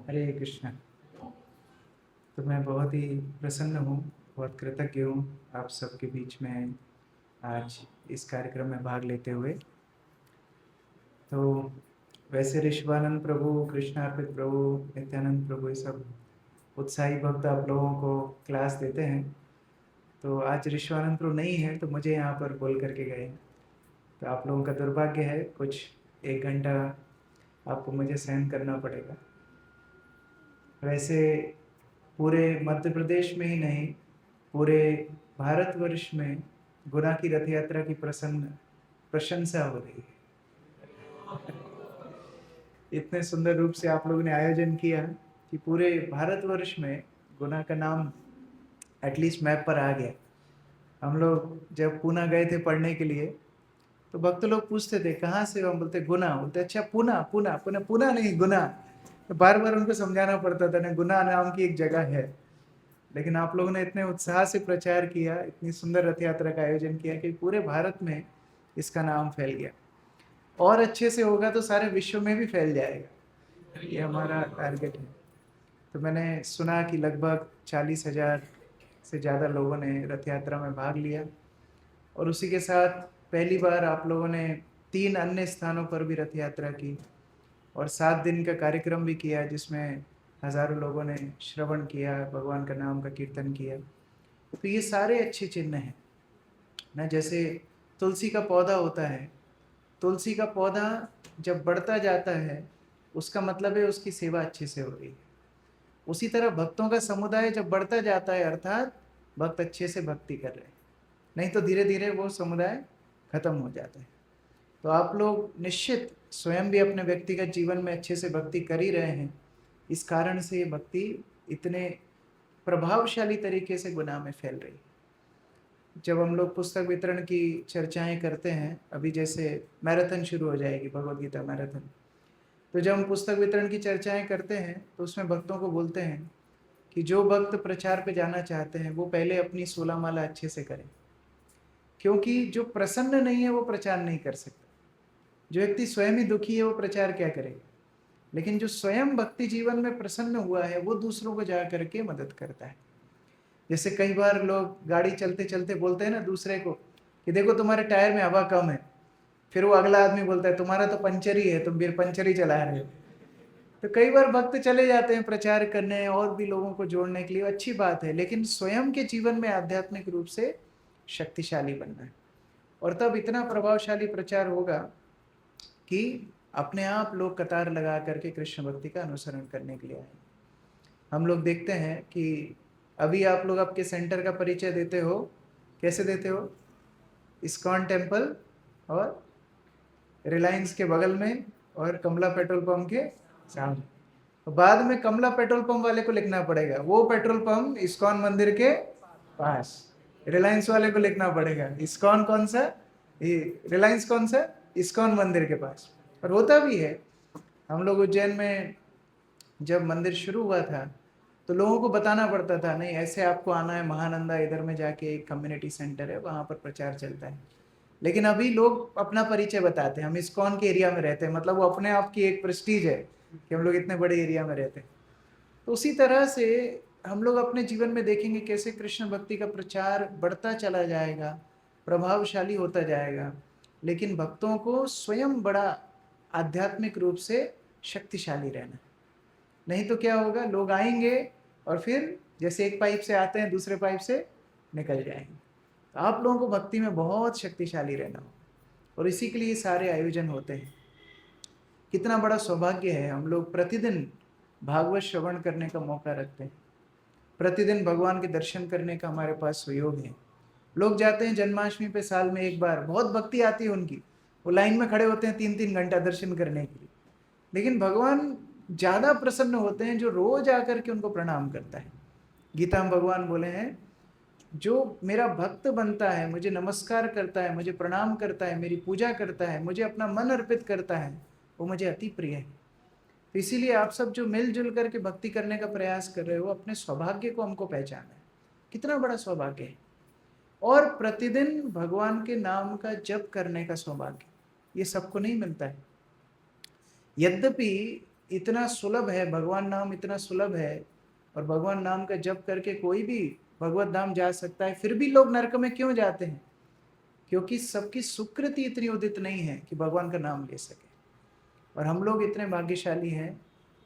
हरे कृष्णा। तो मैं बहुत ही प्रसन्न हूँ, बहुत कृतज्ञ हूँ आप सबके बीच में आज इस कार्यक्रम में भाग लेते हुए। तो वैसे ऋषभानंद प्रभु, कृष्णार्पित प्रभु, नित्यानंद प्रभु, ये सब उत्साही भक्त आप लोगों को क्लास देते हैं। तो आज ऋषभानंद प्रभु नहीं है तो मुझे यहाँ पर बोल करके गए। तो आप लोगों का दुर्भाग्य है, कुछ 1 घंटा आपको मुझे सहन करना पड़ेगा। वैसे पूरे मध्य प्रदेश में ही नहीं, पूरे भारतवर्ष में गुना की रथ यात्रा की प्रशंसा हो रही है। इतने सुंदर रूप से आप लोगों ने आयोजन किया कि पूरे भारतवर्ष में गुना का नाम एटलीस्ट मैप पर आ गया। हम लोग जब पूना गए थे पढ़ने के लिए तो भक्त लोग पूछते थे कहाँ से हो, हम बोलते गुना, बोलते अच्छा पूना, पूना पूना पूना नहीं गुना। तो बार बार उनको समझाना पड़ता था ना, गुना नाम की एक जगह है। लेकिन आप लोगों ने इतने उत्साह से प्रचार किया, इतनी सुंदर रथ यात्रा का आयोजन किया कि पूरे भारत में इसका नाम फैल गया। और अच्छे से होगा तो सारे विश्व में भी फैल जाएगा, ये हमारा टारगेट है। तो मैंने सुना कि लगभग 40,000 से ज़्यादा लोगों ने रथ यात्रा में भाग लिया, और उसी के साथ पहली बार आप लोगों ने 3 अन्य स्थानों पर भी रथ यात्रा की और 7 दिन का कार्यक्रम भी किया, जिसमें हजारों लोगों ने श्रवण किया, भगवान का नाम का कीर्तन किया। तो ये सारे अच्छे चिन्ह हैं ना। जैसे तुलसी का पौधा होता है, तुलसी का पौधा जब बढ़ता जाता है उसका मतलब है उसकी सेवा अच्छे से हो रही है। उसी तरह भक्तों का समुदाय जब बढ़ता जाता है अर्थात भक्त अच्छे से भक्ति कर रहे हैं, नहीं तो धीरे धीरे वो समुदाय खत्म हो जाता है। तो आप लोग निश्चित स्वयं भी अपने व्यक्तिगत जीवन में अच्छे से भक्ति कर ही रहे हैं, इस कारण से ये भक्ति इतने प्रभावशाली तरीके से गुना में फैल रही है। जब हम लोग पुस्तक वितरण की चर्चाएं करते हैं, अभी जैसे मैराथन शुरू हो जाएगी, भगवद गीता मैराथन, तो जब हम पुस्तक वितरण की चर्चाएं करते हैं तो उसमें भक्तों को बोलते हैं कि जो भक्त प्रचार पे जाना चाहते हैं वो पहले अपनी 16 माला अच्छे से करें, क्योंकि जो प्रसन्न नहीं है वो प्रचार नहीं कर सकता। जो व्यक्ति स्वयं ही दुखी है वो प्रचार क्या करेगा, लेकिन जो स्वयं भक्ति जीवन में प्रसन्न हुआ है वो दूसरों को जा करके मदद करता है। जैसे कई बार लोग गाड़ी चलते चलते बोलते हैं ना दूसरे को कि देखो तुम्हारे टायर में हवा कम है, फिर वो अगला आदमी बोलता है तुम्हारा तो पंचर ही है, तुम फिर पंचर ही चला रहे हो। तो कई बार भक्त चले जाते हैं प्रचार करने और भी लोगों को जोड़ने के लिए, अच्छी बात है, लेकिन स्वयं के जीवन में आध्यात्मिक रूप से शक्तिशाली बनना है। और तब इतना प्रभावशाली प्रचार होगा कि अपने आप लोग कतार लगा करके कृष्ण भक्ति का अनुसरण करने के लिए आए। हम लोग देखते हैं कि अभी आप लोग आपके सेंटर का परिचय देते हो, कैसे देते हो? इस्कॉन टेम्पल और रिलायंस के बगल में और कमला पेट्रोल पंप के सामने। तो बाद में कमला पेट्रोल पंप वाले को लिखना पड़ेगा वो पेट्रोल पंप इस्कॉन मंदिर के पास, रिलायंस वाले को लिखना पड़ेगा इस्कॉन कौन सा, रिलायंस कौन सा, इस्कॉन मंदिर के पास। और होता भी है। हम लोग उज्जैन में जब मंदिर शुरू हुआ था तो लोगों को बताना पड़ता था, नहीं ऐसे आपको आना है, महानंदा इधर में जाके एक कम्युनिटी सेंटर है वहाँ पर प्रचार चलता है। लेकिन अभी लोग अपना परिचय बताते हैं, हम इस्कॉन के एरिया में रहते हैं, मतलब वो अपने आप की एक प्रेस्टीज है कि हम लोग इतने बड़े एरिया में रहते हैं। तो उसी तरह से हम लोग अपने जीवन में देखेंगे कैसे कृष्ण भक्ति का प्रचार बढ़ता चला जाएगा, प्रभावशाली होता जाएगा, लेकिन भक्तों को स्वयं बड़ा आध्यात्मिक रूप से शक्तिशाली रहना। नहीं तो क्या होगा, लोग आएंगे और फिर जैसे एक पाइप से आते हैं दूसरे पाइप से निकल जाएंगे। तो आप लोगों को भक्ति में बहुत शक्तिशाली रहना हो, और इसी के लिए सारे आयोजन होते हैं। कितना बड़ा सौभाग्य है, हम लोग प्रतिदिन भागवत श्रवण करने का मौका रखते हैं, प्रतिदिन भगवान के दर्शन करने का हमारे पास सुयोग है। लोग जाते हैं जन्माष्टमी पे साल में एक बार, बहुत भक्ति आती है उनकी, वो लाइन में खड़े होते हैं 3-3 घंटा दर्शन करने के लिए। लेकिन भगवान ज़्यादा प्रसन्न होते हैं जो रोज आकर के उनको प्रणाम करता है। गीता में भगवान बोले हैं, जो मेरा भक्त बनता है, मुझे नमस्कार करता है, मुझे प्रणाम करता है, मेरी पूजा करता है, मुझे अपना मन अर्पित करता है, वो मुझे अति प्रिय है। तो इसीलिए आप सब जो मिलजुल करके भक्ति करने का प्रयास कर रहे हो, अपने सौभाग्य को हमको पहचाना है, कितना बड़ा सौभाग्य है। और प्रतिदिन भगवान के नाम का जप करने का सौभाग्य ये सबको नहीं मिलता है। यद्यपि इतना सुलभ है, भगवान नाम इतना सुलभ है, और भगवान नाम का जप करके कोई भी भगवत धाम जा सकता है, फिर भी लोग नरक में क्यों जाते हैं? क्योंकि सबकी सुकृति इतनी उदित नहीं है कि भगवान का नाम ले सके। और हम लोग इतने भाग्यशाली हैं,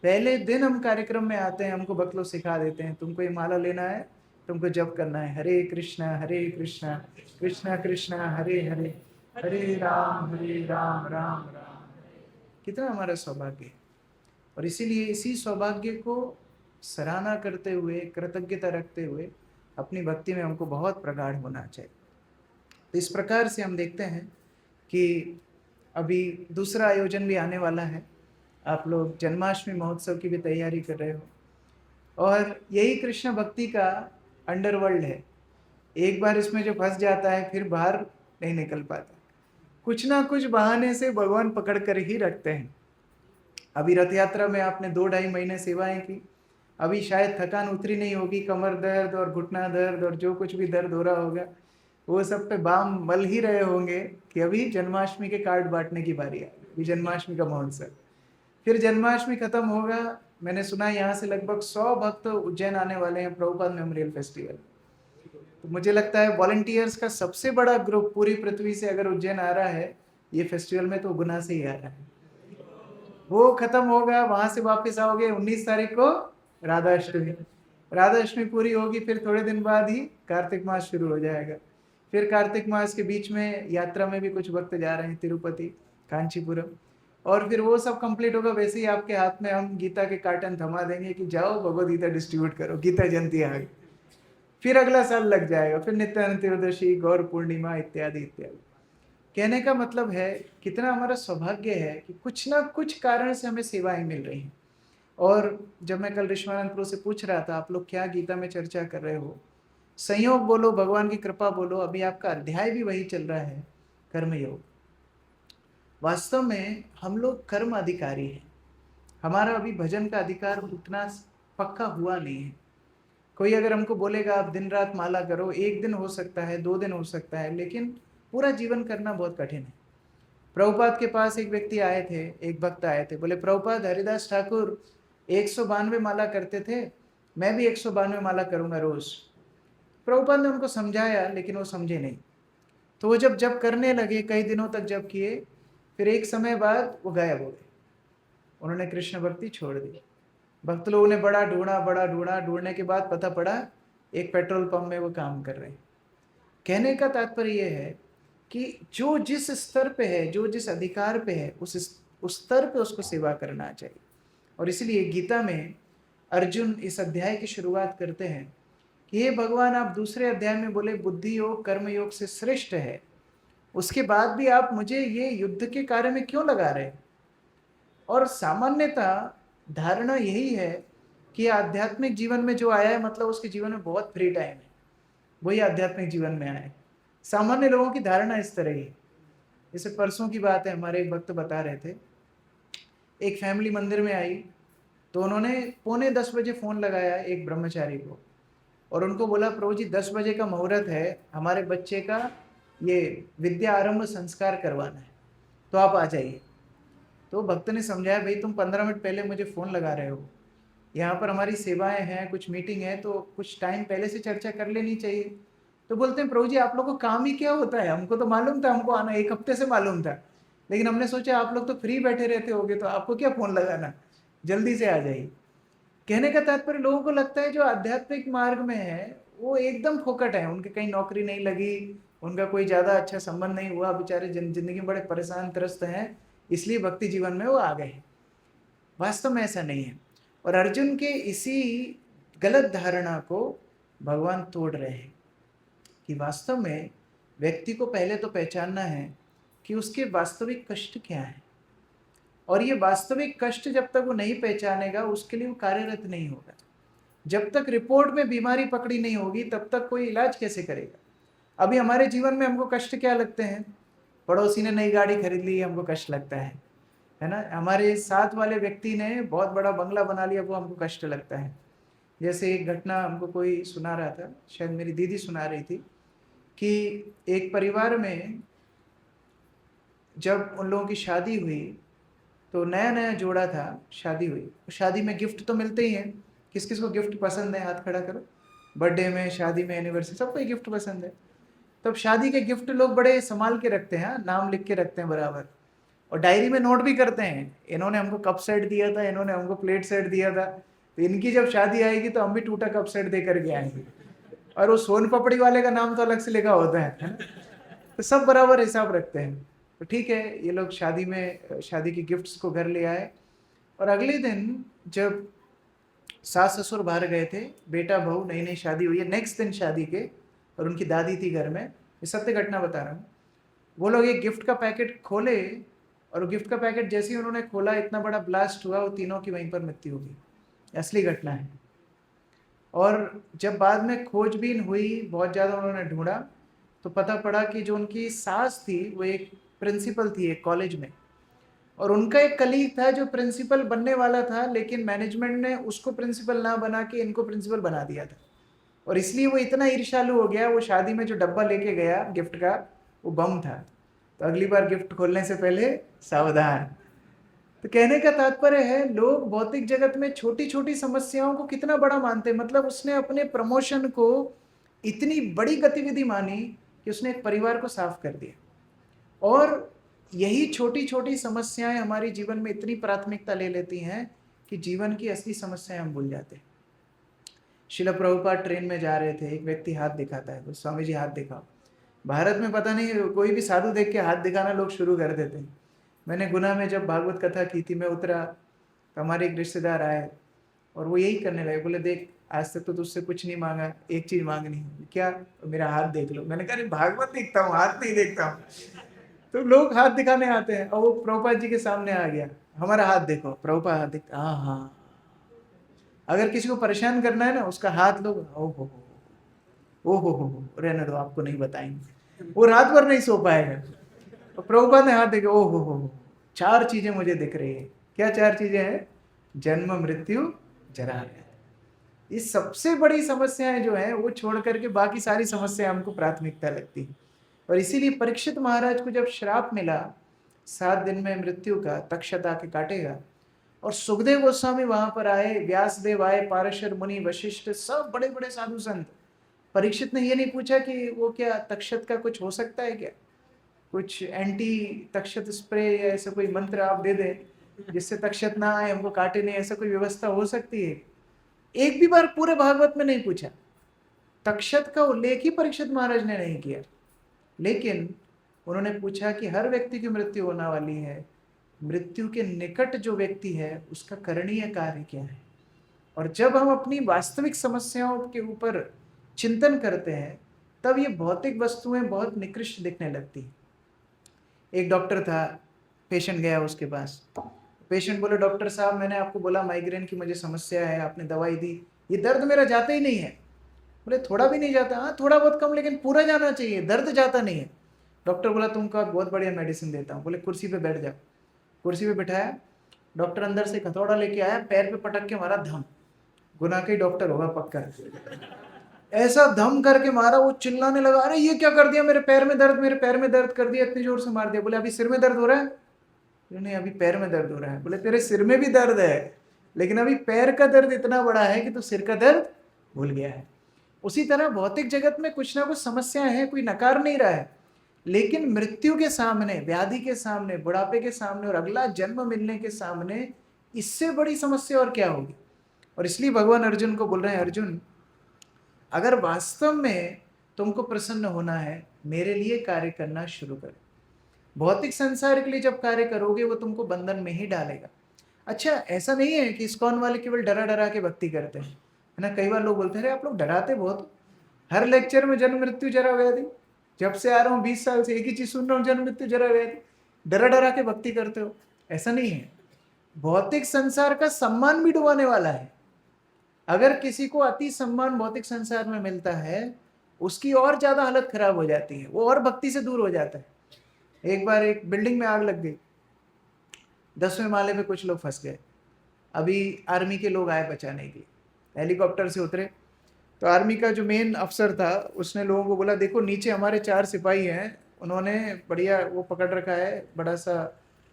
पहले दिन हम कार्यक्रम में आते हैं, हमको भक्त लोग सिखा देते हैं, तुमको ये माला लेना है, तुमको जप करना है, हरे कृष्णा कृष्णा कृष्णा हरे हरे, हरे राम राम राम। कितना हमारा सौभाग्य है। और इसीलिए इसी सौभाग्य को सराहना करते हुए, कृतज्ञता रखते हुए अपनी भक्ति में हमको बहुत प्रगाढ़ होना चाहिए। तो इस प्रकार से हम देखते हैं कि अभी दूसरा आयोजन भी आने वाला है। आप लोग जन्माष्टमी महोत्सव की भी तैयारी कर रहे हो, और यही कृष्ण भक्ति का अंडरवर्ल्ड है। एक बार इसमें जो फंस जाता है फिर बाहर नहीं निकल पाता, कुछ ना कुछ बहाने से भगवान पकड़ कर ही रखते हैं। अभी रथ यात्रा में आपने 2-2.5 महीने सेवाएं की, अभी शायद थकान उतरी नहीं होगी, कमर दर्द और घुटना दर्द और जो कुछ भी दर्द हो रहा होगा वो सब पे बाम मल ही रहे होंगे कि अभी जन्माष्टमी के कार्ड बांटने की बारी है, अभी जन्माष्टमी का महोत्सव। फिर जन्माष्टमी खत्म होगा, मैंने सुना यहाँ से लगभग 100 भक्त उज्जैन आने वाले हैं प्रभुपाद मेमोरियल फेस्टिवल। तो मुझे लगता है वॉलंटियर्स का सबसे बड़ा ग्रुप पूरी पृथ्वी से अगर उज्जैन आ रहा है ये फेस्टिवल में, तो गुना से ही आ रहा है। वो खत्म होगा, वहां से वापस आओगे 19 तारीख को राधाष्टमी, राधाष्टमी पूरी होगी, फिर थोड़े दिन बाद ही कार्तिक मास शुरू हो जाएगा। फिर कार्तिक मास के बीच में यात्रा में भी कुछ भक्त जा रहे हैं तिरुपति, कांचीपुरम, और फिर वो सब कंप्लीट होगा। वैसे ही आपके हाथ में हम गीता के कार्टन थमा देंगे कि जाओ भगवद गीता डिस्ट्रीब्यूट करो, गीता जयंती आ गई, फिर अगला साल लग जाएगा, फिर नित्यानंद त्रयोदशी, गौर पूर्णिमा इत्यादि इत्यादि। कहने का मतलब है कितना हमारा सौभाग्य है कि कुछ ना कुछ कारण से हमें सेवाएं मिल रही हैं। और जब मैं कल ऋषवानंद प्रो से पूछ रहा था आप लोग क्या गीता में चर्चा कर रहे हो, संयोग बोलो, भगवान की कृपा बोलो, अभी आपका अध्याय भी वही चल रहा है, कर्मयोग। वास्तव में हम लोग कर्म अधिकारी हैं, हमारा अभी भजन का अधिकार उतना पक्का हुआ नहीं है। कोई अगर हमको बोलेगा आप दिन रात माला करो, एक दिन हो सकता है, 2 दिन हो सकता है, लेकिन पूरा जीवन करना बहुत कठिन है। प्रभुपाद के पास एक व्यक्ति आए थे, एक भक्त आए थे, बोले प्रभुपाद हरिदास ठाकुर 192 माला करते थे, मैं भी 192 माला करूंगा रोज। प्रभुपाद ने उनको समझाया लेकिन वो समझे नहीं। तो वो जब करने लगे, कई दिनों तक जब किए, फिर एक समय बाद वो गायब हो गए, उन्होंने कृष्ण भक्ति छोड़ दी। भक्त लोगों ने बड़ा ढूंढा, ढूंढने के बाद पता पड़ा एक पेट्रोल पंप में वो काम कर रहे हैं। कहने का तात्पर्य यह है कि जो जिस स्तर पे है, जो जिस अधिकार पे है, उस स्तर पे उसको सेवा करना चाहिए। और इसलिए गीता में अर्जुन इस अध्याय की शुरुआत करते हैं कि हे भगवान, आप दूसरे अध्याय में बोले बुद्धि योग कर्म योग से श्रेष्ठ है, उसके बाद भी आप मुझे ये युद्ध के कार्य में क्यों लगा रहे हैं? और सामान्यतः धारणा यही है कि आध्यात्मिक जीवन में जो आया है मतलब उसके जीवन में बहुत फ्री टाइम है, वही आध्यात्मिक जीवन में आया है। सामान्य लोगों की धारणा इस तरह ही है। जैसे परसों की बात है, हमारे एक भक्त बता रहे थे, एक फैमिली मंदिर में आई तो उन्होंने 9:45 फोन लगाया एक ब्रह्मचारी को और उनको बोला प्रभु जी 10 बजे का मुहूर्त है, हमारे बच्चे का ये विद्या आरंभ संस्कार करवाना है, तो आप आ जाइए। तो भक्त ने समझाया भाई तुम 15 मिनट पहले मुझे फ़ोन लगा रहे हो, यहाँ पर हमारी सेवाएं हैं, कुछ मीटिंग है, तो कुछ टाइम पहले से चर्चा कर लेनी चाहिए। तो बोलते हैं प्रभु जी आप लोग को काम ही क्या होता है, हमको तो मालूम था, हमको आना 1 हफ्ते से मालूम था, लेकिन हमने सोचा आप लोग तो फ्री बैठे रहते होगे तो आपको क्या फ़ोन लगाना, जल्दी से आ जाइए। कहने का तात्पर्य लोगों को लगता है जो आध्यात्मिक मार्ग में है वो एकदम फोकट है, उनके कहीं नौकरी नहीं लगी, उनका कोई ज़्यादा अच्छा संबंध नहीं हुआ, बेचारे जिंदगी में बड़े परेशान त्रस्त हैं, इसलिए भक्ति जीवन में वो आ गए। वास्तव में ऐसा नहीं है। और अर्जुन के इसी गलत धारणा को भगवान तोड़ रहे हैं कि वास्तव में व्यक्ति को पहले तो पहचानना है कि उसके वास्तविक कष्ट क्या है, और ये वास्तविक कष्ट जब तक वो नहीं पहचानेगा उसके लिए वो कार्यरत नहीं होगा। जब तक रिपोर्ट में बीमारी पकड़ी नहीं होगी तब तक कोई इलाज कैसे करेगा। अभी हमारे जीवन में हमको कष्ट क्या लगते हैं, पड़ोसी ने नई गाड़ी खरीद ली हमको कष्ट लगता है ना, हमारे साथ वाले व्यक्ति ने बहुत बड़ा बंगला बना लिया वो हमको कष्ट लगता है। जैसे एक घटना हमको कोई सुना रहा था, शायद मेरी दीदी सुना रही थी, कि एक परिवार में जब उन लोगों की शादी हुई तो नया नया जोड़ा था, शादी हुई। शादी में गिफ्ट तो मिलते ही हैं, किस किस को गिफ्ट पसंद है हाथ खड़ा करो। बर्थडे में, शादी में, एनिवर्सरी, सबको ही गिफ्ट पसंद है। तो अब शादी के गिफ्ट लोग बड़े संभाल के रखते हैं, नाम लिख के रखते हैं बराबर, और डायरी में नोट भी करते हैं, इन्होंने हमको कप सेट दिया था, इन्होंने हमको प्लेट सेट दिया था, तो इनकी जब शादी आएगी तो हम भी टूटा कप सेट दे करके आएंगे। और वो सोन पपड़ी वाले का नाम तो अलग से लिखा होता है ना? तो सब बराबर हिसाब रखते हैं। तो ठीक है, ये लोग शादी में शादी के गिफ्ट्स को घर ले आए, और अगले दिन जब सास ससुर बाहर गए थे, बेटा बहू, नई नई शादी हुई है, नेक्स्ट दिन शादी के, और उनकी दादी थी घर में, ये सत्य घटना बता रहा हूँ। वो लोग एक गिफ्ट का पैकेट खोले, और गिफ्ट का पैकेट जैसे ही उन्होंने खोला, इतना बड़ा ब्लास्ट हुआ, वो तीनों की वहीं पर मृत्यु हो गई। असली घटना है। और जब बाद में खोजबीन हुई, बहुत ज़्यादा उन्होंने ढूंढा, तो पता पड़ा कि जो उनकी सास थी वो एक प्रिंसिपल थी एक कॉलेज में, और उनका एक कलीग था जो प्रिंसिपल बनने वाला था, लेकिन मैनेजमेंट ने उसको प्रिंसिपल ना बना के इनको प्रिंसिपल बना दिया था। और इसलिए वो इतना ईर्ष्यालु हो गया, वो शादी में जो डब्बा लेके गया गिफ्ट का, वो बम था। तो अगली बार गिफ्ट खोलने से पहले सावधान। तो कहने का तात्पर्य है, लोग भौतिक जगत में छोटी छोटी समस्याओं को कितना बड़ा मानते हैं। मतलब उसने अपने प्रमोशन को इतनी बड़ी गतिविधि मानी कि उसने एक परिवार को साफ कर दिया। और यही छोटी छोटी समस्याएं हमारे जीवन में इतनी प्राथमिकता ले लेती हैं कि जीवन की असली समस्याएं हम भूल जाते हैं। शिला प्रभुपाद ट्रेन में जा रहे थे, एक व्यक्ति हाथ दिखाता है, स्वामी जी हाथ दिखाओ। भारत में पता नहीं कोई भी साधु देख के हाथ दिखाना लोग शुरू कर देते हैं। मैंने गुना में जब भागवत कथा की थी, मैं उतरा तो हमारे एक रिश्तेदार आए, और वो यही करने लगे, बोले देख आज तक तो तुझसे कुछ नहीं मांगा, एक चीज मांगनी है क्या, मेरा हाथ देख लो। मैंने कहा अरे भागवत देखता हूँ, हाथ नहीं देखता हूँ। तो लोग हाथ दिखाने आते हैं, और वो प्रभुपाद जी के सामने आ गया, हमारा हाथ देखो। प्रभुपाद हाथ दिखता, हाँ हाँ। अगर किसी को परेशान करना है ना, उसका हाथ लोग, ओ हो, रहने दो, आपको नहीं बताएंगे, वो रात भर नहीं सो पाएगा। तो प्रभुपाद ने हाथ देखे, ओ हो, चार चीजें मुझे दिख रही है। क्या चार चीजें हैं? जन्म, मृत्यु, जरा। ये सबसे बड़ी समस्याएं जो है वो छोड़ करके बाकी सारी समस्याएं हमको प्राथमिकता लगती है। और इसीलिए परीक्षित महाराज को जब श्राप मिला 7 दिन में मृत्यु का, तक्षक आके काटेगा, और सुखदेव गोस्वामी वहां पर आए, व्यासदेव आए, पारशर मुनि, वशिष्ठ, सब बड़े बड़े साधु संत। परीक्षित ने ये नहीं पूछा कि वो क्या तक्षक का कुछ हो सकता है क्या, कुछ एंटी तक्षक स्प्रे या ऐसा कोई मंत्र आप दे दें जिससे तक्षक ना आए, हमको काटे नहीं, ऐसा कोई व्यवस्था हो सकती है? एक भी बार पूरे भागवत में नहीं पूछा। तक्षक का उल्लेख ही परीक्षित महाराज ने नहीं किया। लेकिन उन्होंने पूछा कि हर व्यक्ति की मृत्यु होने वाली है, मृत्यु के निकट जो व्यक्ति है उसका करणीय कार्य क्या है। और जब हम अपनी वास्तविक समस्याओं के ऊपर चिंतन करते हैं, तब ये भौतिक वस्तुएं बहुत निकृष्ट दिखने लगती हैं। एक डॉक्टर था, पेशेंट गया उसके पास, पेशेंट बोले डॉक्टर साहब मैंने आपको बोला माइग्रेन की मुझे समस्या है, आपने दवाई दी, ये दर्द मेरा जाता ही नहीं है। बोले थोड़ा भी नहीं जाता? हाँ थोड़ा बहुत कम, लेकिन पूरा जाना चाहिए, दर्द जाता नहीं है। डॉक्टर बोला तुमको बहुत बढ़िया मेडिसिन देता हूँ। बोले कुर्सी पे बैठ जाओ। कुर्सी पे बिठाया, डॉक्टर अंदर से हथौड़ा लेके आया, पैर पे पटक के मारा, धम। गुना के डॉक्टर होगा पक्का। ऐसा धम करके मारा, वो चिल्लाने लगा, अरे ये क्या कर दिया, मेरे पैर में दर्द, मेरे पैर में दर्द कर दिया, इतनी जोर से मार दिया। बोले अभी सिर में दर्द हो रहा है? नहीं अभी पैर में दर्द हो रहा है। बोले तेरे सिर में भी दर्द है, लेकिन अभी पैर का दर्द इतना बड़ा है कि तू सिर का दर्द भूल गया है। उसी तरह भौतिक जगत में कुछ ना कुछ समस्याएं हैं, कोई नकार नहीं रहा है, लेकिन मृत्यु के सामने, व्याधि के सामने, बुढ़ापे के सामने, और अगला जन्म मिलने के सामने इससे बड़ी समस्या और क्या होगी। और इसलिए भगवान अर्जुन को बोल रहे हैं, अर्जुन अगर वास्तव में तुमको प्रसन्न होना है, मेरे लिए कार्य करना शुरू करो। भौतिक संसार के लिए जब कार्य करोगे वो तुमको बंधन में ही डालेगा। अच्छा ऐसा नहीं है कि इस्कॉन वाले केवल डरा डरा के भक्ति करते हैं, है ना? कई बार लोग बोलते हैं अरे आप लोग डराते बहुत, हर लेक्चर में जन्म मृत्यु जरा व्याधि, जब से आ रहा हूँ 20 साल से एक ही चीज सुन रहा हूँ, जन्म मृत्यु जरा व्याधि, डरा डरा के भक्ति करते हो। ऐसा नहीं है, भौतिक संसार का सम्मान भी डुबाने वाला है। अगर किसी को अति सम्मान भौतिक संसार में मिलता है, उसकी और ज्यादा हालत खराब हो जाती है, वो और भक्ति से दूर हो जाता है। एक बार एक बिल्डिंग में आग लग गई, 10वें माले पे कुछ लोग फंस गए। अभी आर्मी के लोग आए बचाने के लिए, हेलीकॉप्टर से उतरे, तो आर्मी का जो मेन अफसर था उसने लोगों को बोला देखो नीचे हमारे 4 सिपाही हैं, उन्होंने बढ़िया वो पकड़ रखा है, बड़ा सा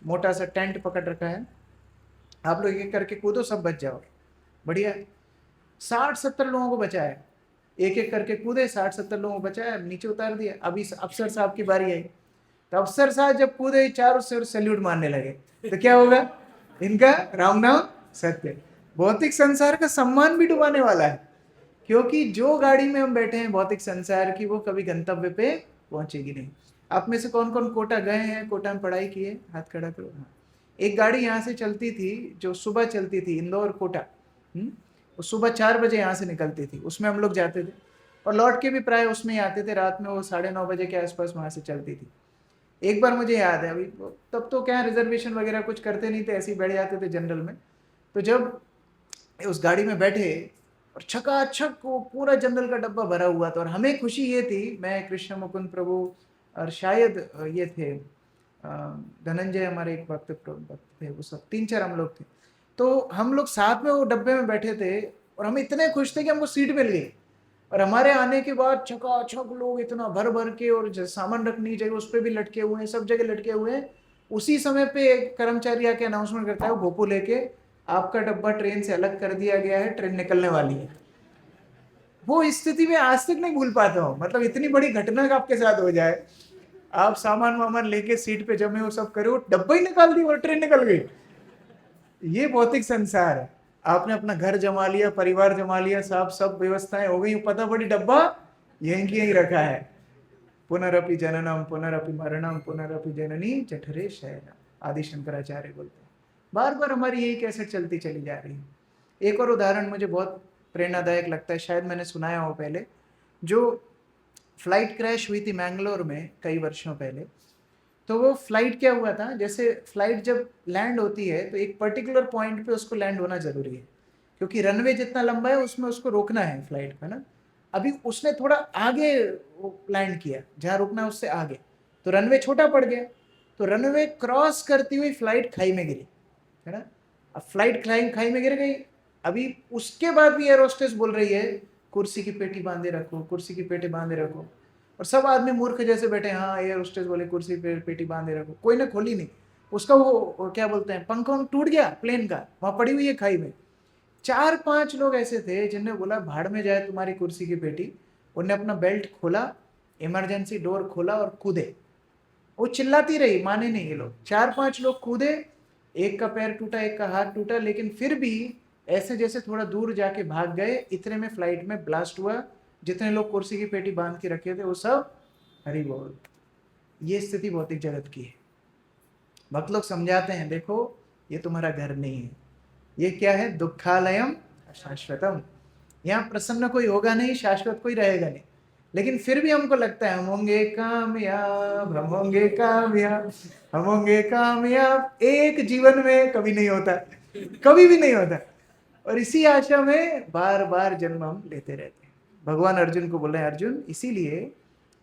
मोटा सा टेंट पकड़ रखा है, आप लोग एक करके कूदो, सब बच जाओगे, बढ़िया। 60-70 लोगों को बचाया, एक एक करके कूदे, 60-70 लोगों को बचाया, नीचे उतार दिया। अभी अफसर साहब की बारी आई, तो अफसर साहब जब कूदे चारों से सैल्यूट मारने लगे, तो क्या होगा इनका? राम नाम सत्य। भौतिक संसार का सम्मान भी डुबाने वाला है, क्योंकि जो गाड़ी में हम बैठे हैं भौतिक संसार की, वो कभी गंतव्य पे पहुंचेगी नहीं। आप में से कौन कौन कोटा गए हैं, कोटा में पढ़ाई की है? हाथ खड़ा करो। हाँ, एक गाड़ी यहाँ से चलती थी जो सुबह चलती थी, इंदौर कोटा। वो सुबह 4 बजे यहाँ से निकलती थी, उसमें हम लोग जाते थे और लौट के भी प्राय उसमें ही आते थे। रात में वो 9:30 बजे के आसपास वहाँ से चलती थी। एक बार मुझे याद है, अभी तब तो क्या रिजर्वेशन वगैरह कुछ करते नहीं थे, ऐसे ही बैठ जाते थे जनरल में। तो जब उस गाड़ी में बैठे और छकाछक वो पूरा जनरल का डब्बा भरा हुआ था, और हमें खुशी ये थी, मैं, कृष्ण मुकुंद प्रभु और शायद ये थे धनंजय, हमारे एक भक्त थे, वो सब 3-4 हम लोग थे। तो हम लोग साथ में वो डब्बे में बैठे थे और हम इतने खुश थे कि हमको सीट मिल गई। और हमारे आने के बाद छकाछक लोग इतना भर भर के, और जो सामान रखनी चाहिए उस पर भी लटके हुए हैं, सब जगह लटके हुए हैं। उसी समय पे एक कर्मचारी आके अनाउंसमेंट करता है, वो भोपू लेके, आपका डब्बा ट्रेन से अलग कर दिया गया है, ट्रेन निकलने वाली है। वो स्थिति में आज तक नहीं भूल पाता हूँ, मतलब इतनी बड़ी घटना आपके साथ हो जाए, आप सामान वामान लेके सीट पे जमे हो, सब करे, वो डब्बा ही निकाल दिया और ट्रेन निकल गई। ये भौतिक संसार है। आपने अपना घर जमा लिया, परिवार जमा लिया, सब व्यवस्थाएं हो गई, पता पड़ी डब्बा यहीं की यहीं रखा है। पुनरअपि जननम पुनरअपि मरणम पुनरअपि जननी जठरे शयनम, आदि शंकराचार्य बोलते हैं। बार बार हमारी यही कैसे चलती चली जा रही है। एक और उदाहरण मुझे बहुत प्रेरणादायक लगता है, शायद मैंने सुनाया हो पहले। जो फ्लाइट क्रैश हुई थी मैंगलोर में कई वर्षों पहले, तो वो फ्लाइट क्या हुआ था, जैसे फ्लाइट जब लैंड होती है तो एक पर्टिकुलर पॉइंट पे उसको लैंड होना जरूरी है, क्योंकि रनवे जितना लंबा है उसमें उसको रोकना है फ्लाइट का ना। अभी उसने थोड़ा आगे लैंड किया, जहाँ रुकना है उससे आगे, तो रनवे छोटा पड़ गया। तो रनवे क्रॉस करती हुई फ्लाइट खाई में गिरी, है ना। अब फ्लाइट खाई में गिर गई। अभी उसके बाद भी एयर होस्टेस बोल रही है, कुर्सी की पेटी बांधे रखो, कुर्सी की पेटी बांधे रखो। और सब आदमी मूर्ख जैसे बैठे, हाँ एयर होस्टेस बोले कुर्सी पे पेटी बांधे रखो, कोई ने खोली नहीं। उसका वो क्या बोलते हैं, पंखा टूट गया प्लेन का, वहां पड़ी हुई है खाई में। 4-5 लोग ऐसे थे जिनने बोला भाड़ में जाए तुम्हारी कुर्सी की पेटी। उनने अपना बेल्ट खोला, इमरजेंसी डोर खोला और कूदे। वो चिल्लाती रही, माने नहीं ये लोग। 4-5 लोग कूदे, एक का पैर टूटा, एक का हाथ टूटा, लेकिन फिर भी ऐसे जैसे थोड़ा दूर जाके भाग गए। इतने में फ्लाइट में ब्लास्ट हुआ, जितने लोग कुर्सी की पेटी बांध के रखे थे वो सब हरी बोल। ये स्थिति भौतिक जगत की है। भक्त लोग समझाते हैं, देखो ये तुम्हारा घर नहीं है, ये क्या है, दुखालयम शाश्वतम। यहाँ प्रसन्न कोई होगा नहीं, शाश्वत कोई रहेगा नहीं। लेकिन फिर भी हमको लगता है हम होंगे कामयाब, हम होंगे कामयाब, हम होंगे कामयाब। एक जीवन में कभी नहीं होता, कभी भी नहीं होता। और इसी आशा में बार बार जन्म हम लेते रहते हैं। भगवान अर्जुन को बोल रहे हैं, अर्जुन इसीलिए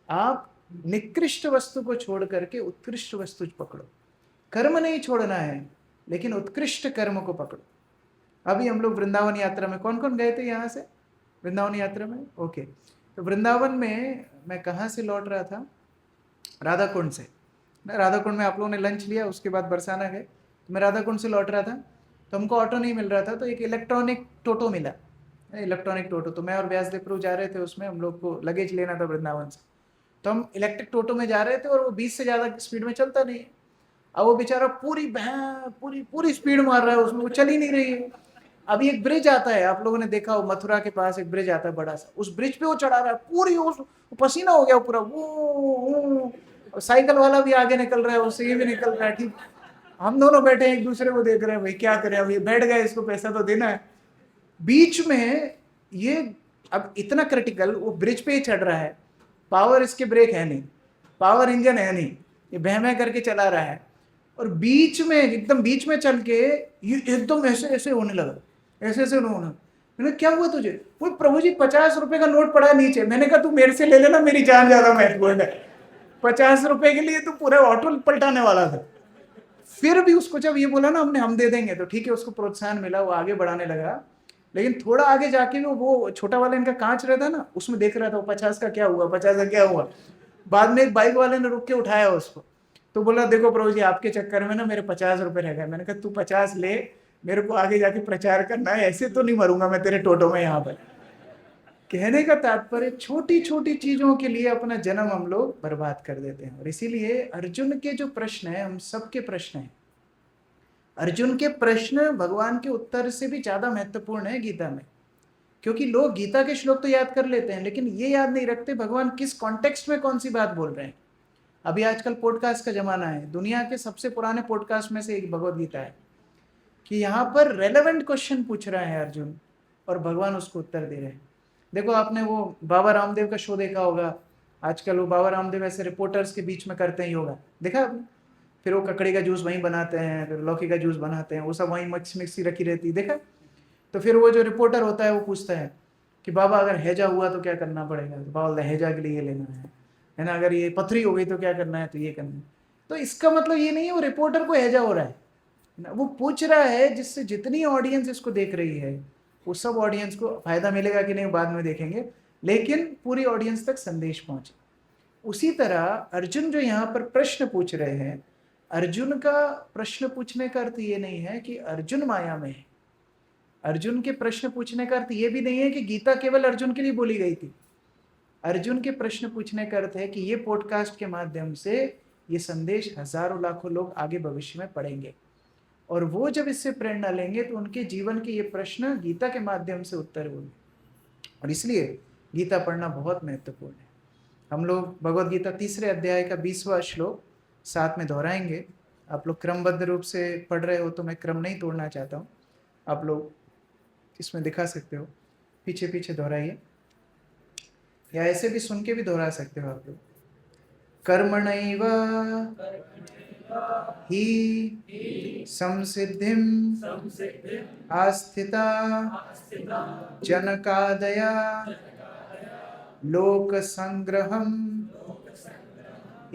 आप निकृष्ट वस्तु को छोड़ करके उत्कृष्ट वस्तु पकड़ो। कर्म नहीं छोड़ना है, लेकिन उत्कृष्ट कर्म को पकड़ो। अभी हम लोग वृंदावन यात्रा में, कौन कौन गए थे यहाँ से वृंदावन यात्रा में? ओके, तो वृंदावन में मैं कहाँ से लौट रहा था? राधा कुंड से। राधा कुंड में आप लोगों ने लंच लिया, उसके बाद बरसाना गए। तो मैं राधा कुंड से लौट रहा था, तो हमको ऑटो नहीं मिल रहा था, तो एक इलेक्ट्रॉनिक टोटो मिला, इलेक्ट्रॉनिक टोटो। तो मैं और व्यासदेव प्रभु जा रहे थे उसमें, हम लोग को लगेज लेना था वृंदावन से। तो हम इलेक्ट्रिक टोटो में जा रहे थे और वो 20 से ज़्यादा स्पीड में चलता नहीं है। अब वो बेचारा पूरी स्पीड मार रहा है उसमें, वो चल ही नहीं रही है। अभी एक ब्रिज आता है, आप लोगों ने देखा हो, मथुरा के पास एक ब्रिज आता है बड़ा सा, उस ब्रिज पे वो चढ़ा रहा है पूरी, उस पसीना हो गया पूरा, वो साइकिल वाला भी आगे निकल रहा है, उससे ये भी निकल रहा है। ठीक, हम दोनों बैठे एक दूसरे को देख रहे हैं, भाई क्या करें, अब ये बैठ गए, इसको पैसा तो देना है। बीच में ये अब इतना क्रिटिकल, वो ब्रिज पे ही चढ़ रहा है, पावर इसके ब्रेक है नहीं, पावर इंजन है नहीं, ये बहमे करके चला रहा है। और बीच में, एकदम बीच में चल के ये एकदम ऐसे ऐसे होने लगा, ऐसे ऐसे होना। मैंने क्या हुआ तुझे? वो प्रभु जी 50 रुपए का नोट पड़ा नीचे। मैंने कहा तू मेरे से ले लेना, मेरी जान ज्यादा महत्वपूर्ण है। 50 रुपए के लिए तू पूरा ऑटो पलटाने वाला था। फिर भी उसको जब ये बोला ना हमने, हम दे देंगे, तो ठीक है, उसको प्रोत्साहन मिला, वो आगे बढ़ाने लगा। लेकिन थोड़ा आगे जाके वो छोटा वाला इनका कांच रहता ना, उसमें देख रहा था वो 50 का क्या हुआ, 50 का क्या हुआ। बाद में एक बाइक वाले ने रुक के उठाया उसको। तो बोला देखो प्रभु जी आपके चक्कर में ना मेरे 50 रुपए रह गए। मैंने कहा तू 50 ले, मेरे को आगे जाके प्रचार करना है, ऐसे तो नहीं मरूंगा मैं तेरे टोटो में यहाँ पर। कहने का तात्पर्य छोटी छोटी चीजों के लिए अपना जन्म हम लोग बर्बाद कर देते हैं। और इसीलिए अर्जुन के जो प्रश्न है हम सबके प्रश्न है। अर्जुन के प्रश्न भगवान के उत्तर से भी ज्यादा महत्वपूर्ण है गीता में। क्योंकि लोग गीता के श्लोक तो याद कर लेते हैं लेकिन ये याद नहीं रखते भगवान किस कॉन्टेक्स्ट में कौन सी बात बोल रहे हैं। अभी आजकल पॉडकास्ट का जमाना है, दुनिया के सबसे पुराने पॉडकास्ट में से एक भगवत गीता है कि यहाँ पर रेलेवेंट क्वेश्चन पूछ रहा है अर्जुन और भगवान उसको उत्तर दे रहे हैं। देखो आपने वो बाबा रामदेव का शो देखा होगा, आजकल वो बाबा रामदेव ऐसे रिपोर्टर्स के बीच में करते हैं योगा, देखा आपने? फिर वो ककड़ी का जूस वहीं बनाते हैं, फिर लौकी का जूस बनाते हैं, वो सब वहीं मिक्सी रखी रहती है, देखा? तो फिर वो जो रिपोर्टर होता है वो पूछता है कि बाबा अगर हैजा हुआ तो क्या करना पड़ेगा, तो बाबा हैजा के लिए ये लेना है ना, अगर ये पथरी हो गई तो क्या करना है, तो ये करना है। तो इसका मतलब ये नहीं है वो रिपोर्टर को हैजा हो रहा है ना, वो पूछ रहा है जिससे जितनी ऑडियंस इसको देख रही है वो सब ऑडियंस को फायदा मिलेगा कि नहीं बाद में देखेंगे, लेकिन पूरी ऑडियंस तक संदेश पहुंचे। उसी तरह अर्जुन जो यहाँ पर प्रश्न पूछ रहे हैं, अर्जुन का प्रश्न पूछने का अर्थ ये नहीं है कि अर्जुन माया में है। अर्जुन के प्रश्न पूछने का अर्थ ये भी नहीं है कि गीता केवल अर्जुन के लिए बोली गई थी। अर्जुन के प्रश्न पूछने का अर्थ है कि ये पॉडकास्ट के माध्यम से ये संदेश हजारों लाखों लोग आगे भविष्य में पढ़ेंगे और वो जब इससे प्रेरणा लेंगे तो उनके जीवन के ये प्रश्न गीता के माध्यम से उत्तर होंगे। और इसलिए गीता पढ़ना बहुत महत्वपूर्ण है। हम लोग भगवद गीता 3 अध्याय का 20वां श्लोक साथ में दोहराएंगे। आप लोग क्रमबद्ध रूप से पढ़ रहे हो तो मैं क्रम नहीं तोड़ना चाहता हूँ, आप लोग इसमें दिखा सकते हो, पीछे पीछे दोहराइए या ऐसे भी सुन के भी दोहरा सकते हो आप लोग। कर्मणैव हि संसिद्धिं आस्थिता जनकादया लोक संग्रहम्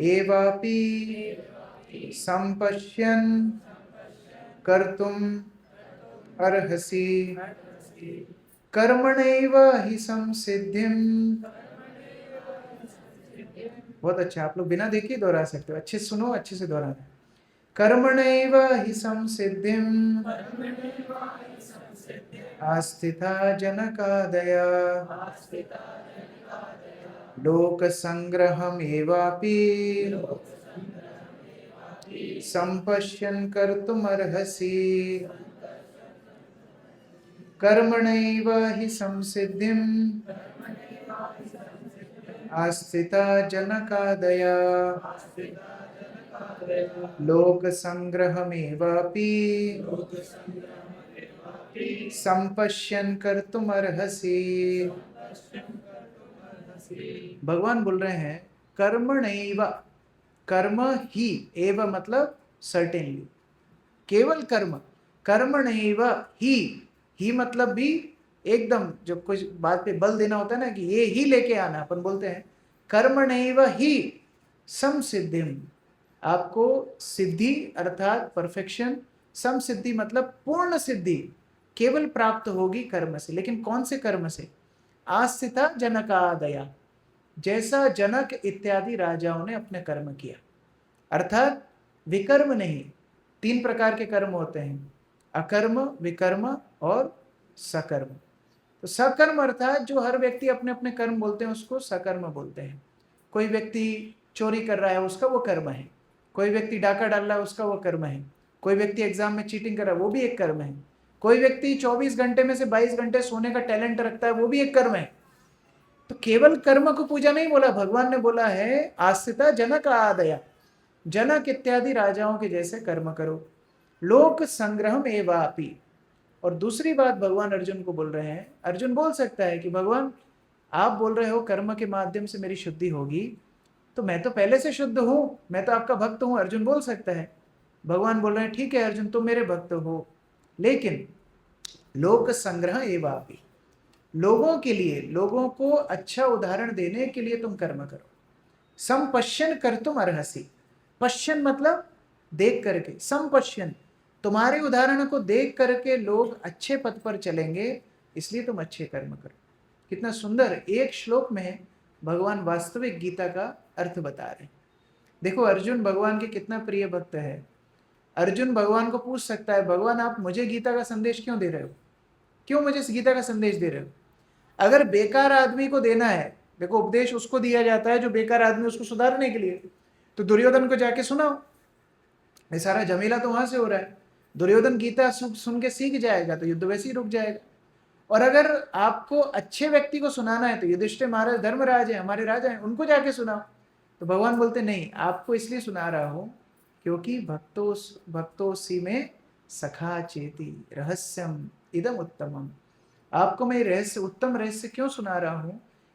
एवापि संपश्यन् कर्तुम् अर्हसि। कर्मणैव हि संसिद्धिं, बहुत अच्छा, आप लोग बिना देखे दोहरा सकते हो, अच्छे सुनो, अच्छे से दोहराना। कर्मणैव हि संसिद्धिं आस्थिता जनकादया लोक संग्रहमेवापि संपश्यन् कर्तुमर्हसि। कर्मणैव हि संसिद्धिं आस्थिता जनकादया लोक संग्रहमेवापि संपश्यन् कर्तुमर्हसि। भगवान बोल रहे हैं कर्मणैव, कर्म ही, एव मतलब सर्टेनली, केवल कर्म, कर्मणैव ही मतलब भी एकदम, जो कुछ बात पे बल देना होता है ना कि ये ही लेके आना, अपन बोलते हैं कर्मणैव ही समसिद्धिम, आपको सिद्धि अर्थात परफेक्शन, समसिद्धि मतलब पूर्ण सिद्धि केवल प्राप्त होगी कर्म से। लेकिन कौन से कर्म से? आस्थिता जनकादया, जैसा जनक इत्यादि राजाओं ने अपने कर्म किया, अर्थात विकर्म नहीं। 3 प्रकार के कर्म होते हैं, अकर्म, विकर्म और सकर्म। तो सकर्म अर्थात जो हर व्यक्ति अपने अपने कर्म बोलते हैं उसको सकर्म बोलते हैं। कोई व्यक्ति चोरी कर रहा है उसका वो कर्म है, कोई व्यक्ति डाका डाल रहा है उसका वो कर्म है, कोई व्यक्ति एग्जाम में चीटिंग कर रहा है वो भी एक कर्म है, कोई व्यक्ति 24 घंटे में से 22 घंटे सोने का टैलेंट रखता है वो भी एक कर्म है। तो केवल कर्म को पूजा नहीं बोला, भगवान ने बोला है आस्थिता जनक आदया, जनक इत्यादि राजाओं के जैसे कर्म करो, लोक संग्रहम एवापि। और दूसरी बात भगवान अर्जुन को बोल रहे हैं, अर्जुन बोल सकता है कि भगवान आप बोल रहे हो कर्म के माध्यम से मेरी शुद्धि होगी, तो मैं तो पहले से शुद्ध हूं, मैं तो आपका भक्त हूं, अर्जुन बोल सकता है। भगवान बोल रहे हैं ठीक है अर्जुन तुम मेरे भक्त हो, लेकिन लोक संग्रह एवापि, लोगों के लिए, लोगों को अच्छा उदाहरण देने के लिए तुम कर्म करो। संपश्यन कर्तुम अर्हसि, पश्यन मतलब देख करके, संपश्यन तुम्हारे उदाहरण को देख करके लोग अच्छे पद पर चलेंगे, इसलिए तुम अच्छे कर्म करो। कितना सुंदर एक श्लोक में भगवान वास्तविक गीता का अर्थ बता रहे हैं। देखो अर्जुन भगवान के कितना प्रिय भक्त है। अर्जुन भगवान को पूछ सकता है, भगवान आप मुझे गीता का संदेश क्यों दे रहे हो, क्यों मुझे इस गीता का संदेश दे रहे हो? अगर बेकार आदमी को देना है, देखो उपदेश उसको दिया जाता है जो बेकार आदमी, उसको सुधारने के लिए। तो दुर्योधन को जाके सुनाओ, ये सारा झमेला तो वहां से हो रहा है। दुर्योधन गीता सुन के सीख जाएगा तो युद्ध वैसे ही रुक जाएगा। और अगर आपको अच्छे व्यक्ति को सुनाना है तो युधिष्ठिर महाराज धर्मराज है, हमारे राजा हैं, उनको जाके सुनाओ। तो भगवान बोलते नहीं, आपको इसलिए सुना रहा हूं क्योंकि भक्तोसी में सखा चेती रहस्यम इदम उत्तमम। आपको मैं रहस्य, उत्तम रहस्य क्यों सुना रहा हूं?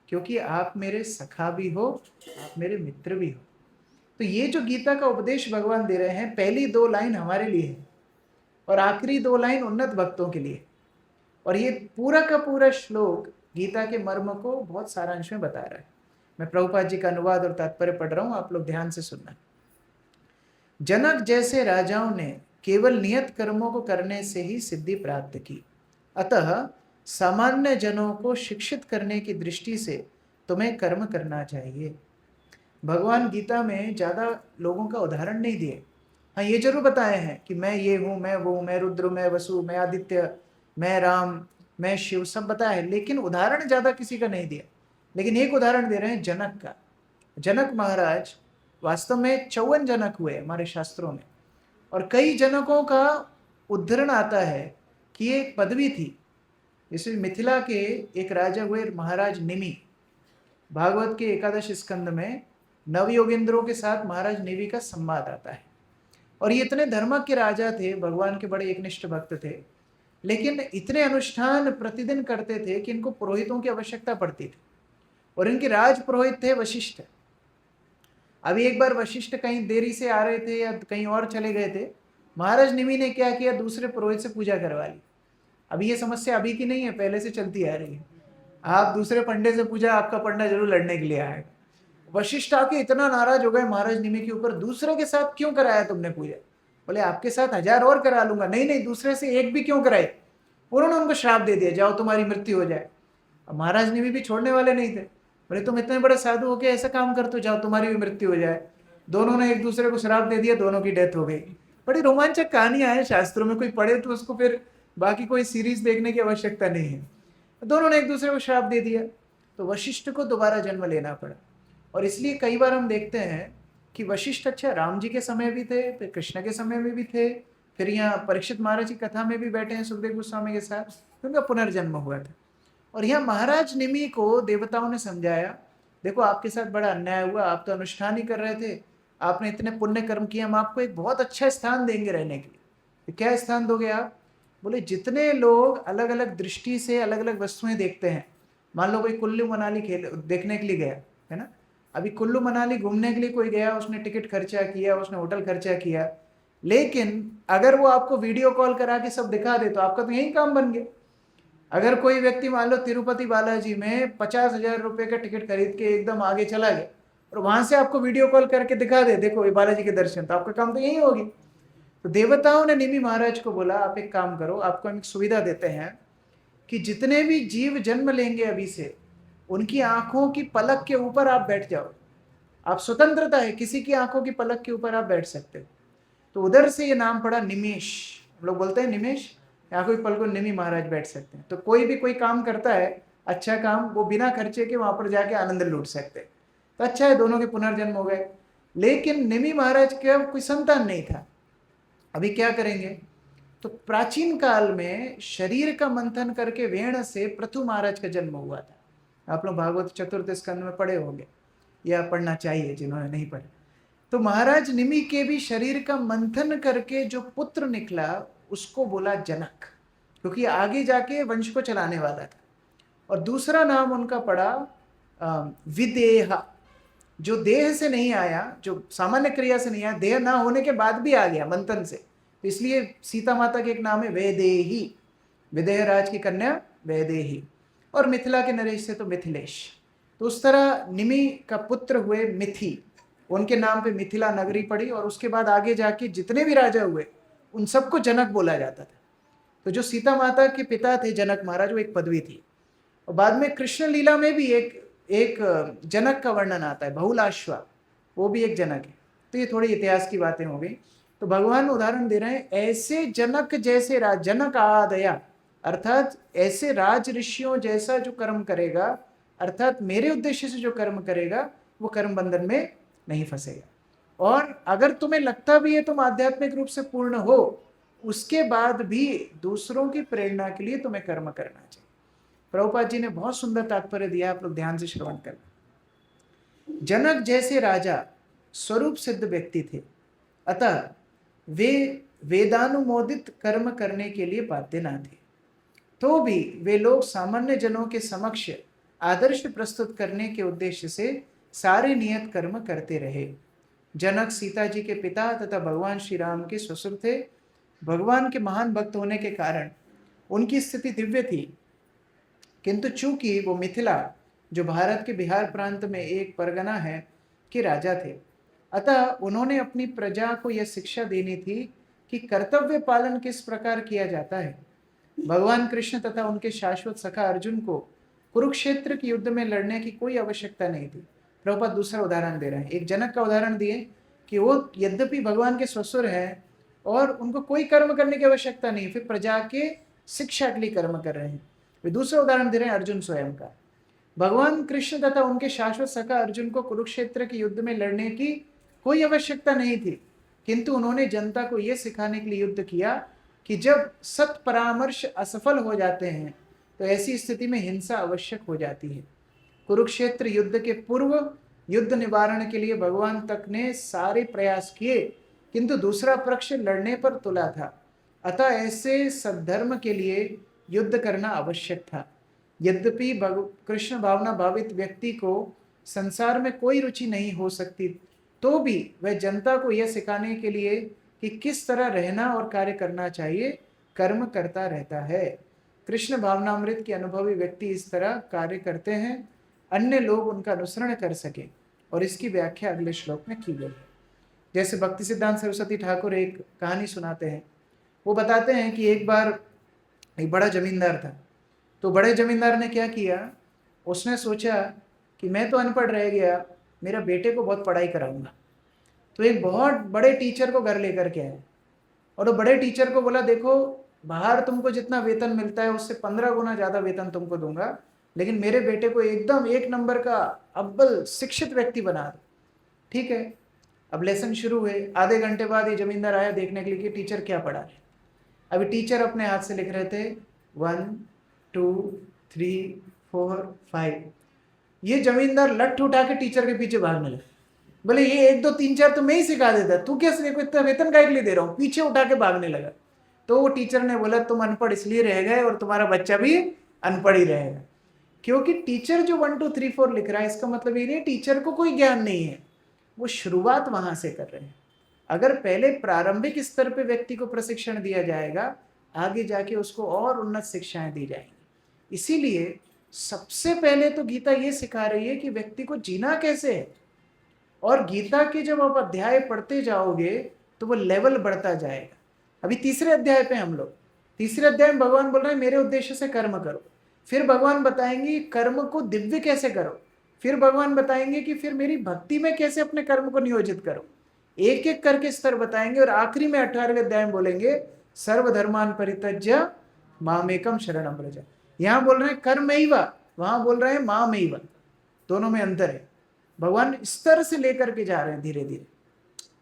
क्योंकि आप मेरे सखा भी हो, आप मेरे मित्र भी हो। तो ये जो गीता का उपदेश भगवान दे रहे हैं, पहली 2 लाइन हमारे लिए है और आखिरी 2 लाइन उन्नत भक्तों के लिए। और ये पूरा का पूरा श्लोक गीता के मर्म को बहुत सारांश में बता रहा है। मैं प्रभुपाद जी का अनुवाद और तात्पर्य पढ़ रहा हूं, आप लोग ध्यान से सुनना। जनक जैसे राजाओं ने केवल नियत कर्मों को करने से ही सिद्धि प्राप्त की, अतः सामान्य जनों को शिक्षित करने की दृष्टि से तुम्हें कर्म करना चाहिए। भगवान गीता में ज्यादा लोगों का उदाहरण नहीं दिए। हाँ, ये जरूर बताए हैं कि मैं ये हूं, मैं वो, मैं रुद्र, मैं वसु, मैं आदित्य, मैं राम, मैं शिव, सब बताया है, लेकिन उदाहरण ज्यादा किसी का नहीं दिया। लेकिन एक उदाहरण दे रहे हैं जनक का। जनक महाराज, वास्तव में 54 जनक हुए हमारे शास्त्रों में, और कई जनकों का उद्धरण आता है कि ये एक पदवी थी। जैसे मिथिला के एक राजा हुए महाराज निमि, भागवत के 11 स्कंद में नवयोगेंद्रों के साथ महाराज निमि का संवाद आता है। और ये इतने धर्मक के राजा थे, भगवान के बड़े एकनिष्ठ भक्त थे, लेकिन इतने अनुष्ठान प्रतिदिन करते थे कि इनको पुरोहितों की आवश्यकता पड़ती थी। और इनके राज पुरोहित थे वशिष्ठ। अभी एक बार वशिष्ठ कहीं देरी से आ रहे थे या कहीं और चले गए थे, महाराज निमि ने क्या किया, दूसरे पुरोहित से पूजा करवा ली। अभी ये समस्या अभी की नहीं है, पहले से चलती आ रही है। आप दूसरे पंडे से पूजा, आपका पंडा जरूर लड़ने के लिए आएगा। वशिष्ठ आके इतना नाराज हो गए महाराज निमि के ऊपर, दूसरे के साथ क्यों कराया तुमने पूजा? बोले आपके साथ 1000 और करा लूंगा। नहीं नहीं, दूसरे से एक भी क्यों कराई? उन्होंने उनको श्राप दे दिया, जाओ तुम्हारी मृत्यु हो जाए। अब महाराज निमि भी छोड़ने वाले नहीं थे। बोले तुम इतने बड़े साधु हो के ऐसा काम करते हो, जाओ तुम्हारी भी मृत्यु हो जाए। दोनों ने एक दूसरे को श्राप दे दिया, दोनों की डेथ हो गई। बड़ी रोमांचक कहानियां हैं शास्त्रों में, कोई पढ़े तो उसको फिर बाकी कोई सीरीज देखने की आवश्यकता नहीं है। दोनों ने एक दूसरे को श्राप दे दिया, तो वशिष्ठ को दोबारा जन्म लेना पड़ा। और इसलिए कई बार हम देखते हैं कि वशिष्ठ, अच्छा राम जी के समय भी थे, फिर कृष्ण के समय में भी थे, फिर यहाँ परीक्षित महाराज की कथा में भी बैठे हैं सुखदेव गोस्वामी के साथ, उनका पुनर्जन्म हुआ था। और यहाँ महाराज निमि को देवताओं ने समझाया, देखो आपके साथ बड़ा अन्याय हुआ, आप तो अनुष्ठान ही कर रहे थे, आपने इतने पुण्य कर्म किए, हम आपको एक बहुत अच्छा स्थान देंगे रहने के लिए। तो क्या स्थान दोगे आप? बोले जितने लोग अलग अलग दृष्टि से अलग अलग वस्तुएं देखते हैं, मान लो कोई कुल्लू मनाली देखने के लिए गया है ना, अभी कुल्लू मनाली घूमने के लिए कोई गया, उसने टिकट खर्चा किया, उसने होटल खर्चा किया, लेकिन अगर वो आपको वीडियो कॉल करा के सब दिखा दे तो आपका तो यही काम बन गया। अगर कोई व्यक्ति मान लो तिरुपति बालाजी में 50,000 रुपए का टिकट खरीद के एकदम आगे चला गया और वहां से आपको वीडियो कॉल करके दिखा दे, देखो ये बालाजी के दर्शन, तो आपका काम तो यही होगी। तो देवताओं ने निमि महाराज को बोला, आप एक काम करो, आपको हम एक सुविधा देते हैं कि जितने भी जीव जन्म लेंगे अभी से, उनकी आंखों की पलक के ऊपर आप बैठ जाओ। आप स्वतंत्रता है, किसी की आंखों की पलक के ऊपर आप बैठ सकते हो। तो उधर से ये नाम पड़ा निमेश। हम लोग बोलते हैं निमेश, यहाँ कोई पल को निमि महाराज बैठ सकते हैं। तो कोई भी कोई काम करता है अच्छा काम, वो बिना खर्चे के वहां पर जाके आनंद लूट सकते हैं। तो अच्छा है, दोनों के पुनर्जन्म हो गए। लेकिन निमि महाराज का कोई संतान नहीं था। अभी क्या करेंगे? तो प्राचीन काल में शरीर का मंथन करके वेण से पृथु महाराज का जन्म हुआ था। आप लोग भागवत चतुर्थ स्कंद में पढ़े होंगे, या पढ़ना चाहिए जिन्होंने नहीं पढ़े। तो महाराज निमि के भी शरीर का मंथन करके जो पुत्र निकला उसको बोला जनक, क्योंकि आगे जाके वंश को चलाने वाला था। और दूसरा नाम उनका पड़ा विदेह, जो देह से नहीं आया, जो सामान्य क्रिया से नहीं आया, देह ना होने के बाद भी आ गया मंथन से। तो इसलिए सीता माता के एक नाम है वैदेही, विदेह राज की कन्या वैदेही। और मिथिला के नरेश से तो मिथिलेश। तो उस तरह निमि का पुत्र हुए मिथि, उनके नाम पे मिथिला नगरी पड़ी। और उसके बाद आगे जाके जितने भी राजा हुए उन सबको जनक बोला जाता था। तो जो सीता माता के पिता थे जनक महाराज, वो एक पदवी थी। और बाद में कृष्ण लीला में भी एक जनक का वर्णन आता है, बहुलाश्वा, वो भी एक जनक है। तो ये थोड़ी इतिहास की बातें हो गई। तो भगवान उदाहरण दे रहे हैं, ऐसे जनक जैसे राज, जनक आदया, अर्थात ऐसे राज ऋषियों जैसा जो कर्म करेगा, अर्थात मेरे उद्देश्य से जो कर्म करेगा, वो कर्म बंधन में नहीं फंसेगा। और अगर तुम्हें लगता भी है तुम आध्यात्मिक रूप से पूर्ण हो, उसके बाद भी दूसरों की प्रेरणा के लिए तुम्हें कर्म करना चाहिए। प्रभुपाद जी ने बहुत सुंदर तात्पर्य दिया, आप लोग ध्यान से श्रवण करना। जनक जैसे राजा स्वरूप सिद्ध व्यक्ति थे, अतः वे वेदानुमोदित कर्म करने के लिए बाध्य न थे, तो भी वे लोग सामान्य जनों के समक्ष आदर्श प्रस्तुत करने के उद्देश्य से सारे नियत कर्म करते रहे। जनक सीता जी के पिता तथा भगवान श्री राम के ससुर थे। भगवान के महान भक्त होने के कारण उनकी स्थिति दिव्य थी, किंतु चूंकि वो मिथिला, जो भारत के बिहार प्रांत में एक परगना है, के राजा थे, अतः उन्होंने अपनी प्रजा को यह शिक्षा देनी थी कि कर्तव्य पालन किस प्रकार किया जाता है। भगवान कृष्ण तथा उनके शाश्वत सखा अर्जुन को कुरुक्षेत्र के युद्ध में लड़ने की कोई आवश्यकता नहीं थी। प्रभुपाद दूसरा उदाहरण दे रहे हैं, एक जनक का उदाहरण दिए कि वो यद्यपि भगवान के ससुर हैं और उनको कोई कर्म करने की आवश्यकता नहीं, फिर प्रजा के शिक्षा के लिए कर्म कर रहे हैं। वे दूसरा उदाहरण दे रहे हैं अर्जुन स्वयं का। भगवान कृष्ण तथा उनके शाश्वत सखा अर्जुन को कुरुक्षेत्र के युद्ध में लड़ने की कोई आवश्यकता नहीं थी, किंतु उन्होंने जनता को यह सिखाने के लिए युद्ध किया कि जब सत परामर्श असफल हो जाते हैं तो ऐसी स्थिति में हिंसा आवश्यक हो जाती है। कुरुक्षेत्र युद्ध के पूर्व युद्ध निवारण के लिए भगवान तक ने सारे प्रयास किए, किंतु दूसरा पक्ष लड़ने पर तुला था। अतः ऐसे सद्धर्म के लिए युद्ध करना आवश्यक था। यद्यपि कृष्ण भावना भावित व्यक्ति को संसार में कोई रुचि नहीं हो सकती, तो भी वह जनता को यह सिखाने के लिए कि किस तरह रहना और कार्य करना चाहिए, कर्म करता रहता है। कृष्ण भावनामृत के अनुभवी व्यक्ति इस तरह कार्य करते हैं, अन्य लोग उनका अनुसरण कर सके, और इसकी व्याख्या अगले श्लोक में की गई है। जैसे भक्ति सिद्धांत सरस्वती ठाकुर एक कहानी सुनाते हैं। वो बताते हैं कि एक बार एक बड़ा जमींदार था। तो बड़े जमींदार ने क्या किया, उसने सोचा कि मैं तो अनपढ़ रह गया, मेरा बेटे को बहुत पढ़ाई कराऊंगा। तो एक बहुत बड़े टीचर को घर लेकर के आया, और वो बड़े टीचर को बोला, देखो बाहर तुमको जितना वेतन मिलता है उससे 15 गुना ज़्यादा वेतन तुमको दूंगा, लेकिन मेरे बेटे को एकदम 1 नंबर का अव्वल शिक्षित व्यक्ति बना दो। ठीक है। अब लेसन शुरू हुए। आधे घंटे बाद ये जमींदार आया देखने के लिए कि टीचर क्या पढ़ा रहे। अभी टीचर अपने हाथ से लिख रहे थे 1 2 3 4 5। ये जमींदार लठ उठा के टीचर के पीछे भागने लगा। बोले ये 1 2 3 4 तो मैं ही सिखा देता, तू क्या इतना वेतन का लिए दे रहा हूँ, पीछे उठा के भागने लगा। तो वो टीचर ने बोला, तुम अनपढ़ इसलिए रह गए और तुम्हारा बच्चा भी अनपढ़ ही रहेगा, क्योंकि टीचर जो 1 2 3 4 लिख रहा है, इसका मतलब ये नहीं टीचर को कोई ज्ञान नहीं है, वो शुरुआत वहां से कर रहे हैं। अगर पहले प्रारंभिक स्तर पे व्यक्ति को प्रशिक्षण दिया जाएगा, आगे जाके उसको और उन्नत शिक्षाएं दी जाएंगी। इसीलिए सबसे पहले तो गीता ये सिखा रही है कि व्यक्ति को जीना कैसे है, और गीता के जब आप अध्याय पढ़ते जाओगे तो वो लेवल बढ़ता जाएगा। अभी तीसरे अध्याय पे हम लोग, तीसरे अध्याय में भगवान बोल रहे हैं मेरे उद्देश्य से कर्म करो। फिर भगवान बताएंगे कर्म को दिव्य कैसे करो। फिर भगवान बताएंगे कि फिर मेरी भक्ति में कैसे अपने कर्म को नियोजित करो। एक एक करके स्तर बताएंगे, और आखिरी में 18वें अध्याय में बोलेंगे सर्वधर्मान परित्यज्य मामेकम शरणम व्रज। यहाँ बोल रहे हैं कर्मैव, वहां बोल रहे हैं मामेव, दोनों में अंतर है। भगवान स्तर से लेकर के जा रहे हैं धीरे धीरे।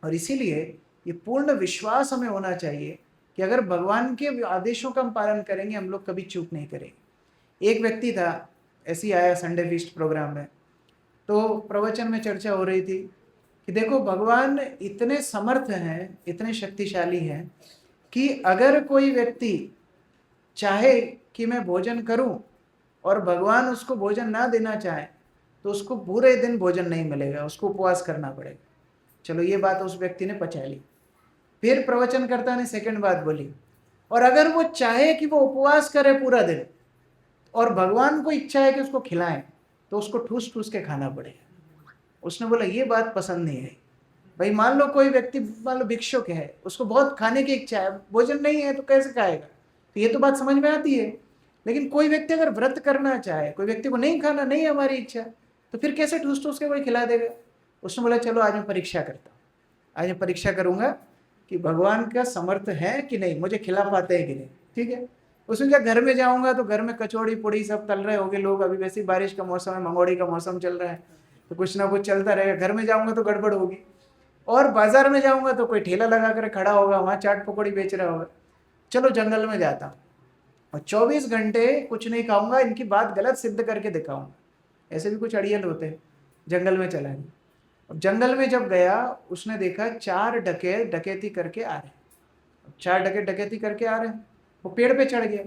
और इसीलिए ये पूर्ण विश्वास हमें होना चाहिए कि अगर भगवान के आदेशों का हम पालन करेंगे, हम लोग कभी चूक नहीं करेंगे। एक व्यक्ति था, ऐसे ही आया संडे फीस्ट प्रोग्राम में, तो प्रवचन में चर्चा हो रही थी कि देखो भगवान इतने समर्थ हैं, इतने शक्तिशाली हैं कि अगर कोई व्यक्ति चाहे कि मैं भोजन करूं और भगवान उसको भोजन ना देना चाहे तो उसको पूरे दिन भोजन नहीं मिलेगा, उसको उपवास करना पड़ेगा। चलो ये बात उस व्यक्ति ने पचा ली। फिर प्रवचनकर्ता ने सेकंड बात बोली, और अगर वो चाहे कि वो उपवास करे पूरा दिन और भगवान को इच्छा है कि उसको खिलाएं, तो उसको ठूस ठूस के खाना पड़ेगा। उसने बोला ये बात पसंद नहीं है। भाई मान लो कोई व्यक्ति, मान लो भिक्षुक है, उसको बहुत खाने की इच्छा है, भोजन नहीं है तो कैसे खाएगा, तो ये तो बात समझ में आती है। लेकिन कोई व्यक्ति अगर व्रत करना चाहे, कोई व्यक्ति को नहीं खाना, नहीं है हमारी इच्छा, तो फिर कैसे ठूस ठूस के कोई खिला देगा। उसने बोला चलो आज मैं परीक्षा करता हूँ। आज मैं परीक्षा करूंगा कि भगवान का समर्थ है कि नहीं, मुझे खिला पाते हैं कि नहीं। ठीक है, उसमें क्या, घर में जाऊंगा तो घर में कचौड़ी पुड़ी सब तल रहे होंगे लोग, अभी वैसे ही बारिश का मौसम है, मंगोड़ी का मौसम चल रहा है, तो कुछ ना कुछ चलता रहेगा। घर में जाऊंगा तो गड़बड़ होगी। और बाजार में जाऊंगा तो कोई ठेला लगा कर खड़ा होगा, वहां चाट पकौड़ी बेच रहा होगा। चलो जंगल में जाता हूँ और 24 घंटे कुछ नहीं खाऊंगा, इनकी बात गलत सिद्ध करके दिखाऊंगा। ऐसे भी कुछ अड़ियल होते हैं। जंगल में चला गया। अब जंगल में जब गया, उसने देखा 4 डकैत डकैती करके आ रहे हैं। 4 डकैत डकैती करके आ रहे हैं, वो पेड़ पे चढ़ गया।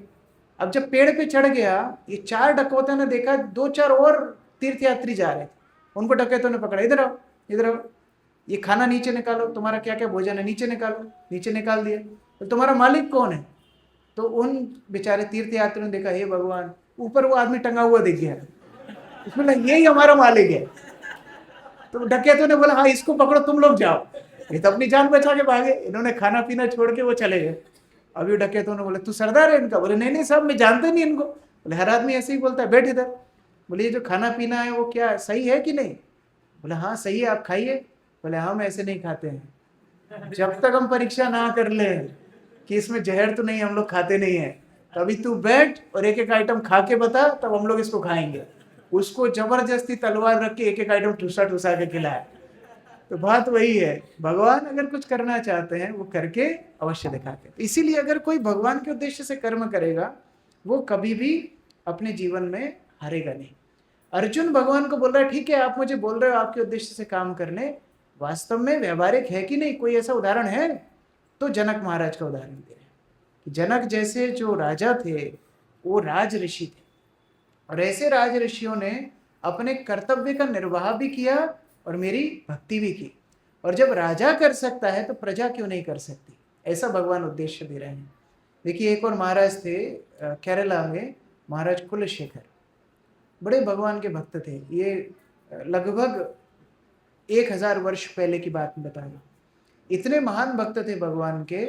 अब जब पेड़ पे चढ़ गया, ये 4 डकैतों ने देखा 2-4 और तीर्थयात्री जा रहे थे। उनको डकैतों ने पकड़ा, इधर आओ इधर आओ, ये खाना नीचे निकालो, तुम्हारा क्या क्या भोजन है नीचे निकालो। नीचे निकाल दिया। तो तुम्हारा मालिक कौन है? तो उन बेचारे तीर्थयात्रियों ने देखा, हे भगवान, ऊपर वो आदमी टंगा हुआ दिख गया। उसमें लगा यही हमारा मालिक है। तो डकैतों ने बोला, हाँ इसको पकड़ो, तुम लोग जाओ। ये तो अपनी जान बचा के भागे। इन्होंने खाना पीना छोड़ के वो चले गए। अभी डकैतों ने बोले, तू सरदार है इनका? बोले नहीं नहीं साहब, मैं जानते नहीं इनको। बोले हर आदमी ऐसे ही बोलता है, बैठ इधर। बोले ये जो खाना पीना है वो क्या सही है कि नहीं? बोले हाँ सही है, आप खाइए। बोले हम ऐसे नहीं खाते हैं, जब तक हम परीक्षा ना कर ले कि इसमें जहर तो नहीं, हम लोग खाते नहीं है। तो अभी तू बैठ और एक एक आइटम खा के बता, तब हम लोग इसको खाएंगे। उसको जबरदस्ती तलवार रख के एक एक आइटम ठुसा ठुसा के खिलाया। तो बात वही है, भगवान अगर कुछ करना चाहते हैं वो करके अवश्य दिखाते हैं। इसीलिए अगर कोई भगवान के उद्देश्य से कर्म करेगा, वो कभी भी अपने जीवन में हारेगा नहीं। अर्जुन भगवान को बोल रहा है, ठीक है आप मुझे बोल रहे हो आपके उद्देश्य से काम करने, वास्तव में व्यवहारिक है कि नहीं, कोई ऐसा उदाहरण है? तो जनक महाराज का उदाहरण दे रहे हैं कि जनक जैसे जो राजा थे वो राज ऋषि थे, और ऐसे राज ऋषियों ने अपने कर्तव्य का निर्वाह भी किया और मेरी भक्ति भी की। और जब राजा कर सकता है तो प्रजा क्यों नहीं कर सकती? ऐसा भगवान उद्देश्य दे रहे हैं। देखिए एक और महाराज थे केरला में, महाराज कुलशेखर, बड़े भगवान के भक्त थे। ये लगभग 1000 वर्ष पहले की बात बता रहा हूँ। इतने महान भक्त थे भगवान के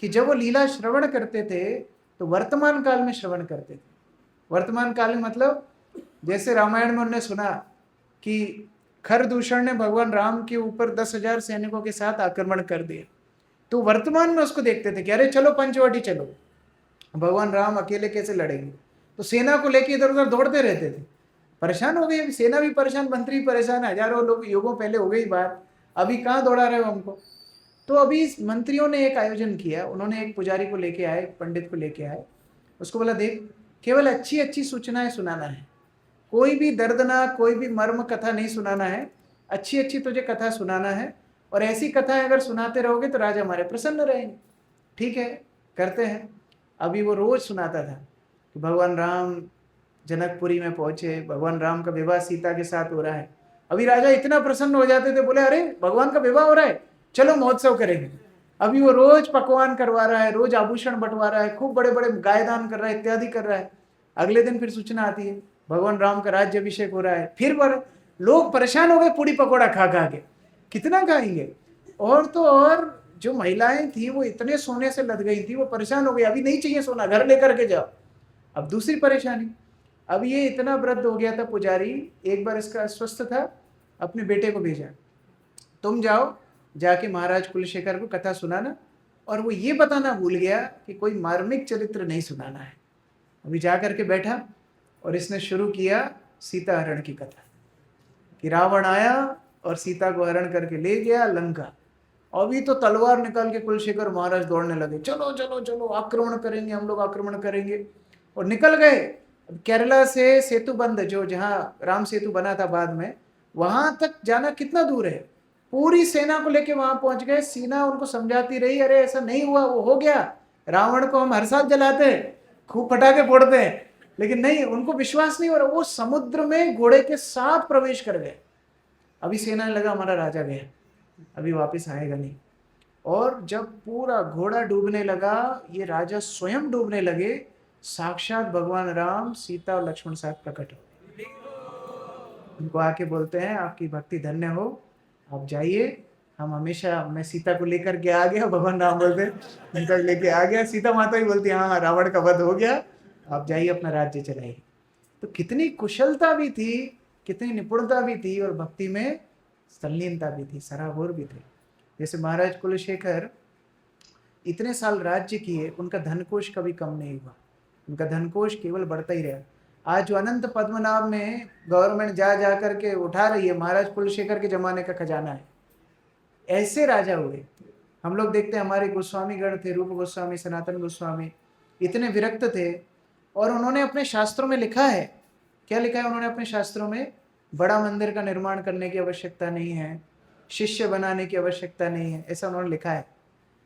कि जब वो लीला श्रवण करते थे तो वर्तमान काल में श्रवण करते थे। वर्तमान काल में मतलब जैसे रामायण में उन्होंने सुना कि खरदूषण ने भगवान राम के ऊपर 10,000 सैनिकों के साथ आक्रमण कर दिया, तो वर्तमान में उसको देखते थे कि अरे चलो पंचवटी चलो, भगवान राम अकेले कैसे लड़ेंगे। तो सेना को लेके इधर उधर दौड़ते रहते थे। परेशान हो गए, सेना भी परेशान, मंत्री परेशान, हजारों लोग युगों पहले हो गई बात, अभी कहाँ दौड़ा रहे हो हमको। तो अभी मंत्रियों ने एक आयोजन किया, उन्होंने एक पुजारी को लेके आए, एक पंडित को लेके आए। उसको बोला, देख केवल अच्छी अच्छी सूचनाएं सुनाना है, कोई भी दर्दनाक कोई भी मर्म कथा नहीं सुनाना है, अच्छी अच्छी तुझे कथा सुनाना है, और ऐसी कथाएं अगर सुनाते रहोगे तो राजा हमारे प्रसन्न रहेंगे। ठीक है करते हैं। अभी वो रोज सुनाता था कि भगवान राम जनकपुरी में पहुंचे, भगवान राम का विवाह सीता के साथ हो रहा है। अभी राजा इतना प्रसन्न हो जाते थे, बोले अरे भगवान का विवाह हो रहा है, चलो महोत्सव करेंगे। अभी वो रोज पकवान करवा रहा है, रोज आभूषण बंटवा रहा है, खूब बड़े बड़े गायदान कर रहा है, इत्यादि कर रहा है। अगले दिन फिर सूचना आती है भगवान राम का राज्य अभिषेक हो रहा है। फिर लोग परेशान हो गए, पूड़ी पकौड़ा खा खा के, कितना खाएंगे। और तो और जो महिलाएं थी वो इतने सोने से लद गई थी, वो परेशान हो गई, अभी नहीं चाहिए सोना, घर लेकर के जाओ। अब दूसरी परेशानी, अब ये इतना वृद्ध हो गया था पुजारी, एक बार इसका अस्वस्थ था, अपने बेटे को भेजा, तुम जाओ जाके महाराज कुलशेखर को कथा सुनाना, और वो ये बताना भूल गया कि कोई मार्मिक चरित्र नहीं सुनाना है। अभी जा करके बैठा और इसने शुरू किया सीता हरण की कथा कि रावण आया और सीता को हरण करके ले गया लंका। अभी तो तलवार निकाल के कुलशेखर महाराज दौड़ने लगे, चलो चलो चलो आक्रमण करेंगे, हम लोग आक्रमण करेंगे, और निकल गए। केरला से सेतु बंद, जो जहाँ राम सेतु बना था बाद में, वहां तक जाना कितना दूर है, पूरी सेना को लेके वहां पहुंच गए। सीना उनको समझाती रही, अरे ऐसा नहीं हुआ, वो हो गया, रावण को हम हर साल जलाते हैं, खूब पटाखे फोड़ते हैं, लेकिन नहीं, उनको विश्वास नहीं हो रहा। वो समुद्र में घोड़े के साथ प्रवेश कर गए। अभी सेना ने लगा हमारा राजा गया, अभी वापस आएगा नहीं। और जब पूरा घोड़ा डूबने लगा, ये राजा स्वयं डूबने लगे, साक्षात भगवान राम सीता और लक्ष्मण साथ प्रकट हो। उनको आके बोलते हैं आपकी भक्ति धन्य हो, आप जाइए, हम हमेशा, मैं सीता को लेकर के आ गया। भगवान राम बोलते सीता लेके आ गया, सीता माता ही बोलती हाँ रावण का वध हो गया, आप जाइए अपना राज्य चलाइए। तो कितनी कुशलता भी थी, कितनी निपुणता भी थी, और भक्ति में संलीनता भी थी, सराबोर भी थे। जैसे महाराज कुलशेखर इतने साल राज्य किए, उनका धनकोष कभी कम नहीं हुआ, उनका धनकोष केवल बढ़ता ही रहा। आज जो अनंत पद्मनाभ में गवर्नमेंट जा जा करके उठा रही है, महाराज कुलशेखर के जमाने का खजाना है। ऐसे राजा हुए। हम लोग देखते हैं हमारे गोस्वामी गण थे, रूप गोस्वामी, सनातन गोस्वामी, इतने विरक्त थे और उन्होंने अपने शास्त्रों में लिखा है, क्या लिखा है उन्होंने अपने शास्त्रों में? बड़ा मंदिर का निर्माण करने की आवश्यकता नहीं है, शिष्य बनाने की आवश्यकता नहीं है, ऐसा उन्होंने लिखा है।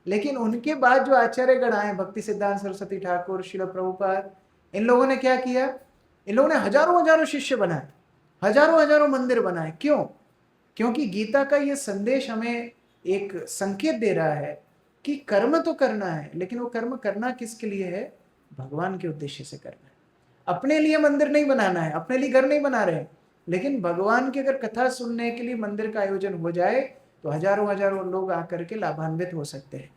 लेकिन उनके बाद जो आचार्यगण आए, भक्ति सिद्धांत सरस्वती ठाकुर, श्रील प्रभुपाद, इन लोगों ने क्या किया? इन लोगों ने हजारों हजारों शिष्य बनाए, हजारों हजारों मंदिर बनाए। क्यों? क्योंकि गीता का ये संदेश हमें एक संकेत दे रहा है कि कर्म तो करना है, लेकिन वो कर्म करना किसके लिए है? भगवान के उद्देश्य से करना है। अपने लिए मंदिर नहीं बनाना है, अपने लिए घर नहीं बना रहे हैं, लेकिन भगवान की अगर कथा सुनने के लिए मंदिर का आयोजन हो जाए तो हजारों हजारों लोग आकर के लाभान्वित हो सकते हैं।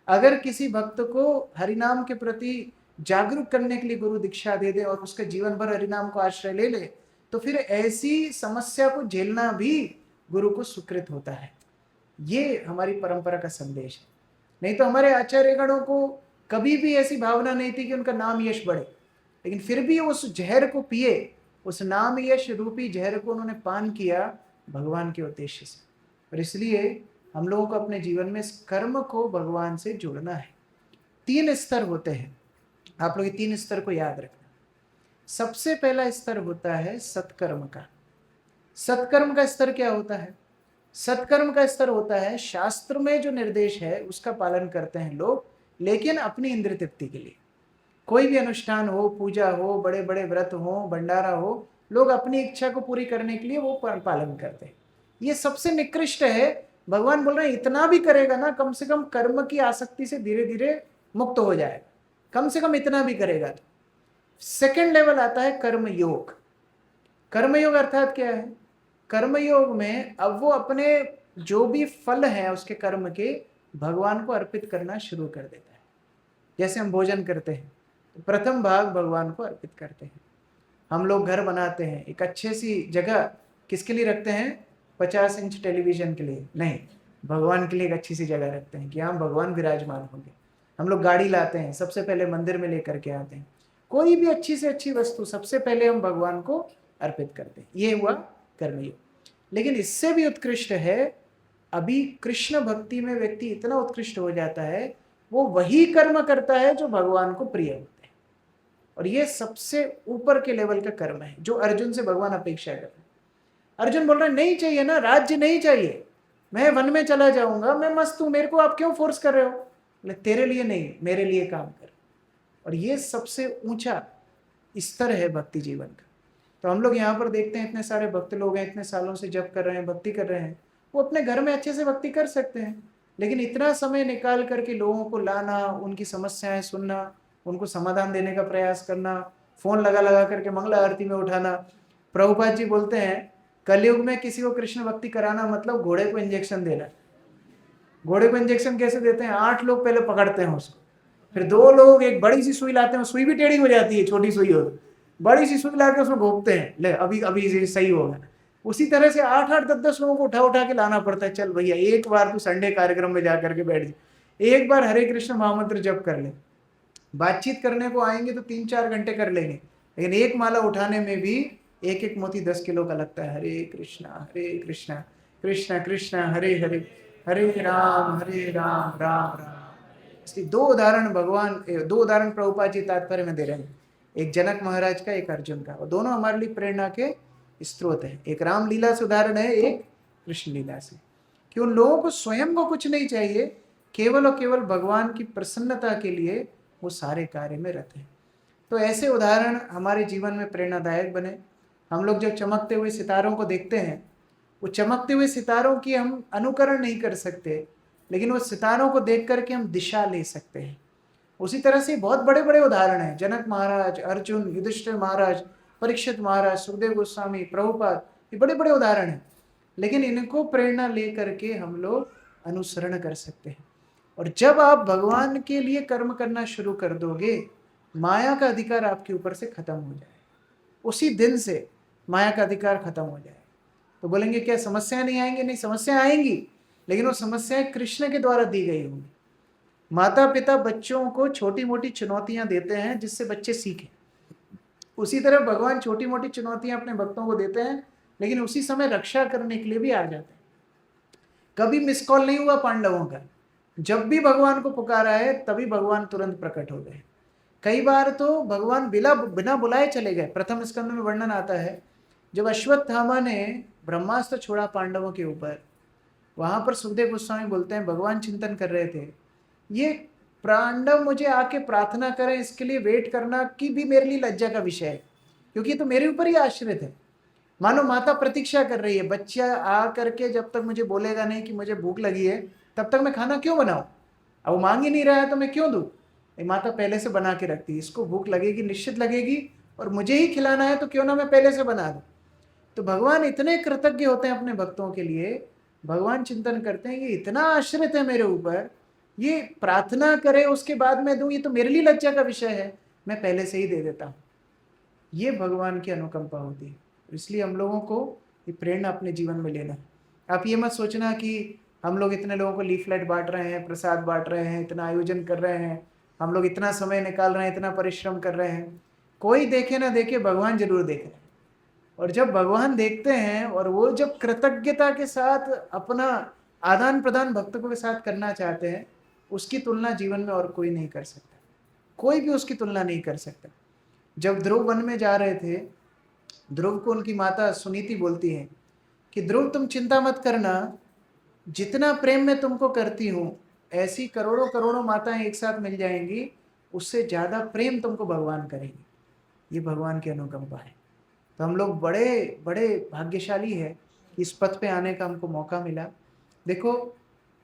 अगर किसी भक्त को हरिनाम के प्रति जागरूक करने के लिए गुरु दीक्षा दे दे और उसका जीवन भर हरिनाम को आश्रय ले ले, तो फिर ऐसी समस्या को झेलना भी गुरु को सुकृत होता है। ये हमारी परंपरा का संदेश है। नहीं तो हमारे आचार्यगणों को कभी भी ऐसी भावना नहीं थी कि उनका नाम यश बढ़े, लेकिन फिर भी उस जहर को पिए, उस नाम यश रूपी जहर को उन्होंने पान किया भगवान के उद्देश्य से। और इसलिए हम लोगों को अपने जीवन में इस कर्म को भगवान से जोड़ना है। 3 स्तर होते हैं, आप लोग 3 स्तर को याद रखना। सबसे पहला स्तर होता है सत्कर्म का। सत्कर्म का स्तर क्या होता है? सत्कर्म का स्तर होता है शास्त्र में जो निर्देश है उसका पालन करते हैं लोग, लेकिन अपनी इंद्र तृप्ति के लिए। कोई भी अनुष्ठान हो, पूजा हो, बड़े बड़े व्रत हो, भंडारा हो, लोग अपनी इच्छा को पूरी करने के लिए वो पालन करते हैं। ये सबसे निकृष्ट है। भगवान बोल रहे हैं इतना भी करेगा ना, कम से कम कर्म की आसक्ति से धीरे धीरे मुक्त हो जाएगा, कम से कम इतना भी करेगा तो। सेकंड लेवल आता है कर्मयोग। कर्मयोग अर्थात क्या है? कर्मयोग में अब वो अपने जो भी फल है उसके कर्म के भगवान को अर्पित करना शुरू कर देता है। जैसे हम भोजन करते हैं तो प्रथम भाग भगवान को अर्पित करते हैं। हम लोग घर बनाते हैं, एक अच्छी सी जगह किसके लिए रखते हैं? 50 इंच टेलीविजन के लिए नहीं, भगवान के लिए एक अच्छी सी जगह रखते हैं कि हम भगवान विराजमान होंगे। हम लोग गाड़ी लाते हैं, सबसे पहले मंदिर में लेकर के आते हैं। कोई भी अच्छी से अच्छी वस्तु सबसे पहले हम भगवान को अर्पित करते हैं। ये हुआ कर्मयोग। लेकिन इससे भी उत्कृष्ट है, अभी कृष्ण भक्ति में व्यक्ति इतना उत्कृष्ट हो जाता है, वो वही कर्म करता है जो भगवान को प्रिय होते हैं। और ये सबसे ऊपर के लेवल का कर्म है जो अर्जुन से भगवान अपेक्षा कर रहे हैं। अर्जुन बोल रहे हैं नहीं चाहिए ना, राज्य नहीं चाहिए, मैं वन में चला जाऊंगा, मैं मस्त हूं, मेरे को आप क्यों फोर्स कर रहे हो? बोले तेरे लिए नहीं, मेरे लिए काम कर। और ये सबसे ऊंचा स्तर है भक्ति जीवन का। तो हम लोग यहाँ पर देखते हैं इतने सारे भक्त लोग हैं, इतने सालों से जप कर रहे हैं, भक्ति कर रहे हैं, वो अपने घर में अच्छे से भक्ति कर सकते हैं, लेकिन इतना समय निकाल करके लोगों को लाना, उनकी समस्याएं सुनना, उनको समाधान देने का प्रयास करना, फोन लगा लगा करके मंगला आरती में उठाना। प्रभुपाद जी बोलते हैं कलयुग में किसी को कृष्ण भक्ति कराना मतलब घोड़े को इंजेक्शन देना। घोड़े को इंजेक्शन कैसे देते हैं? 8 लोग पहले पकड़ते हैं उसको, फिर 2 लोग एक बड़ी सी सुई लाते हैं, सुई भी टेढ़ी हो जाती है, छोटी सुई हो, बड़ी सी सुई ला के उसमें घोपते हैं, ले अभी अभी सही होगा। उसी तरह से 8-8 10-10 लोगों को उठा उठा के लाना पड़ता है। चल भैया एक बार तू संडे कार्यक्रम में जाकर के बैठ जा, एक बार हरे कृष्ण महामंत्र जप कर ले। बातचीत करने को आएंगे तो 3-4 घंटे कर लेंगे, लेकिन एक माला उठाने में भी एक एक मोती 10 किलो का लगता है। हरे कृष्णा कृष्ण कृष्ण हरे हरे, हरे राम राम राम। इसलिए 2 उदाहरण भगवान, 2 उदाहरण प्रभुपाद जी तात्पर्य में दे रहे हैं, एक जनक महाराज का, एक अर्जुन का, और दोनों हमारे लिए प्रेरणा के स्रोत है। एक रामलीला से उदाहरण है, एक कृष्ण लीला से, कि उन लोगों को स्वयं को कुछ नहीं चाहिए, केवल और केवल भगवान की प्रसन्नता के लिए वो सारे कार्य में रत हैं। तो ऐसे उदाहरण हमारे जीवन में प्रेरणादायक बने। हम लोग जब चमकते हुए सितारों को देखते हैं, वो चमकते हुए सितारों की हम अनुकरण नहीं कर सकते, लेकिन वो सितारों को देख करके हम दिशा ले सकते हैं। उसी तरह से बहुत बड़े बड़े उदाहरण हैं, जनक महाराज, अर्जुन, युधिष्ठिर महाराज, परीक्षित महाराज, सुखदेव गोस्वामी, प्रभुपाद, ये बड़े बड़े उदाहरण हैं। लेकिन इनको प्रेरणा ले करके हम लोग अनुसरण कर सकते हैं। और जब आप भगवान के लिए कर्म करना शुरू कर दोगे, माया का अधिकार आपके ऊपर से खत्म हो जाए, उसी दिन से माया का अधिकार खत्म हो जाए। तो बोलेंगे क्या समस्या नहीं आएंगी? नहीं, समस्या आएंगी, लेकिन वो समस्याएं कृष्ण के द्वारा दी गई होंगी। माता पिता बच्चों को छोटी मोटी चुनौतियां देते हैं जिससे बच्चे सीखें, उसी तरह भगवान छोटी मोटी चुनौतियां अपने भक्तों को देते हैं, लेकिन उसी समय रक्षा करने के लिए भी आ जाते हैं। कभी मिस कॉल नहीं हुआ पांडवों का, जब भी भगवान को पुकारा है तभी भगवान तुरंत प्रकट हो गए। कई बार तो भगवान बिना बुलाए चले गए। प्रथम स्कंद में वर्णन आता है, जब अश्वत्थामा ने ब्रह्मास्त्र छोड़ा पांडवों के ऊपर, वहां पर सुखदेव गोस्वामी बोलते हैं भगवान चिंतन कर रहे थे, ये पांडव मुझे आके प्रार्थना करें इसके लिए वेट करना कि भी मेरे लिए लज्जा का विषय है, क्योंकि तो मेरे ऊपर ही आश्रित है। मानो माता प्रतीक्षा कर रही है, बच्चा आ करके जब तक मुझे बोलेगा नहीं कि मुझे भूख लगी है तब तक मैं खाना क्यों बनाऊं। अब वो मांग ही नहीं रहा है तो मैं क्यों दूं। माता पहले से बना के रखती है, इसको भूख लगेगी निश्चित लगेगी और मुझे ही खिलाना है तो क्यों ना मैं पहले से बना दूं। तो भगवान इतने कृतज्ञ होते हैं अपने भक्तों के लिए। भगवान चिंतन करते हैं ये इतना आश्रित है मेरे ऊपर, ये प्रार्थना करे उसके बाद मैं दूं, ये तो मेरे लिए लज्जा का विषय है, मैं पहले से ही दे देता हूं। ये भगवान की अनुकंपा होती है। इसलिए हम लोगों को ये प्रेरणा अपने जीवन में लेना है। आप ये मत सोचना कि हम लोग इतने लोगों को लीफलेट बांट रहे हैं, प्रसाद बांट रहे हैं, इतना आयोजन कर रहे हैं, हम लोग इतना समय निकाल रहे हैं, इतना परिश्रम कर रहे हैं, कोई देखे ना देखे भगवान जरूर देख रहे हैं। और जब भगवान देखते हैं और वो जब कृतज्ञता के साथ अपना आदान प्रदान भक्तों के साथ करना चाहते हैं, उसकी तुलना जीवन में और कोई नहीं कर सकता, कोई भी उसकी तुलना नहीं कर सकता। जब ध्रुव वन में जा रहे थे, ध्रुव को उनकी माता सुनीति बोलती है कि ध्रुव तुम चिंता मत करना, जितना प्रेम मैं तुमको करती हूँ ऐसी करोड़ों करोड़ों माताएं एक साथ मिल जाएंगी, उससे ज़्यादा प्रेम तुमको भगवान करेंगे। ये भगवान की अनुकंपा है। तो हम लोग बड़े बड़े भाग्यशाली है कि इस पथ पे आने का हमको मौका मिला। देखो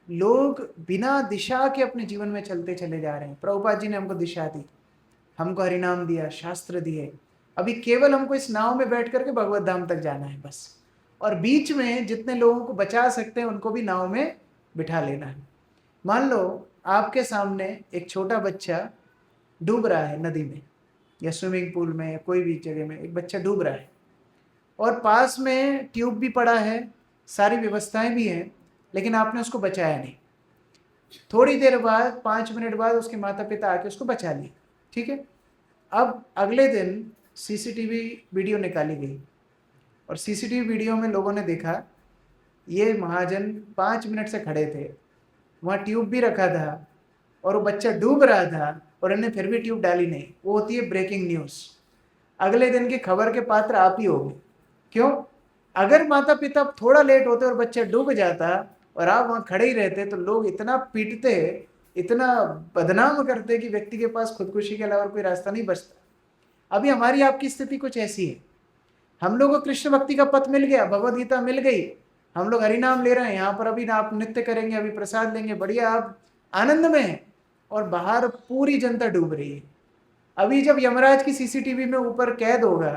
लोग बिना दिशा के अपने जीवन में चलते चले जा रहे हैं। प्रभुपाद जी ने हमको दिशा दी, हमको हरिनाम दिया, शास्त्र दिए, अभी केवल हमको इस नाव में बैठ करके भगवत धाम तक जाना है बस। और बीच में जितने लोगों को बचा सकते हैं उनको भी नाव में बिठा लेना है। मान लो आपके सामने एक छोटा बच्चा डूब रहा है नदी में या स्विमिंग पूल में या कोई भी जगह में, एक बच्चा डूब रहा है और पास में ट्यूब भी पड़ा है, सारी व्यवस्थाएं भी हैं, लेकिन आपने उसको बचाया नहीं। थोड़ी देर बाद 5 मिनट बाद उसके माता पिता आके उसको बचा लिए, ठीक है। अब अगले दिन सीसीटीवी वीडियो निकाली गई और सीसीटीवी वीडियो में लोगों ने देखा ये महाजन 5 मिनट से खड़े थे, वहाँ ट्यूब भी रखा था और वो बच्चा डूब रहा था और इन्हें फिर भी ट्यूब डाली नहीं। वो होती है ब्रेकिंग न्यूज़। अगले दिन की खबर के पात्र आप ही होंगे। क्यों? अगर माता पिता थोड़ा लेट होते और बच्चा डूब जाता और आप वहाँ खड़े ही रहते तो लोग इतना पीटते, इतना बदनाम करते कि व्यक्ति के पास खुदकुशी के अलावा कोई रास्ता नहीं बचता। अभी हमारी आपकी स्थिति कुछ ऐसी है, हम लोग को कृष्ण भक्ति का पथ मिल गया, भगवद गीता मिल गई, हम लोग हरि नाम ले रहे हैं, यहाँ पर अभी आप नृत्य करेंगे, अभी प्रसाद लेंगे, बढ़िया आप आनंद में हैं, और बाहर पूरी जनता डूब रही है। अभी जब यमराज की सीसीटीवी में ऊपर कैद होगा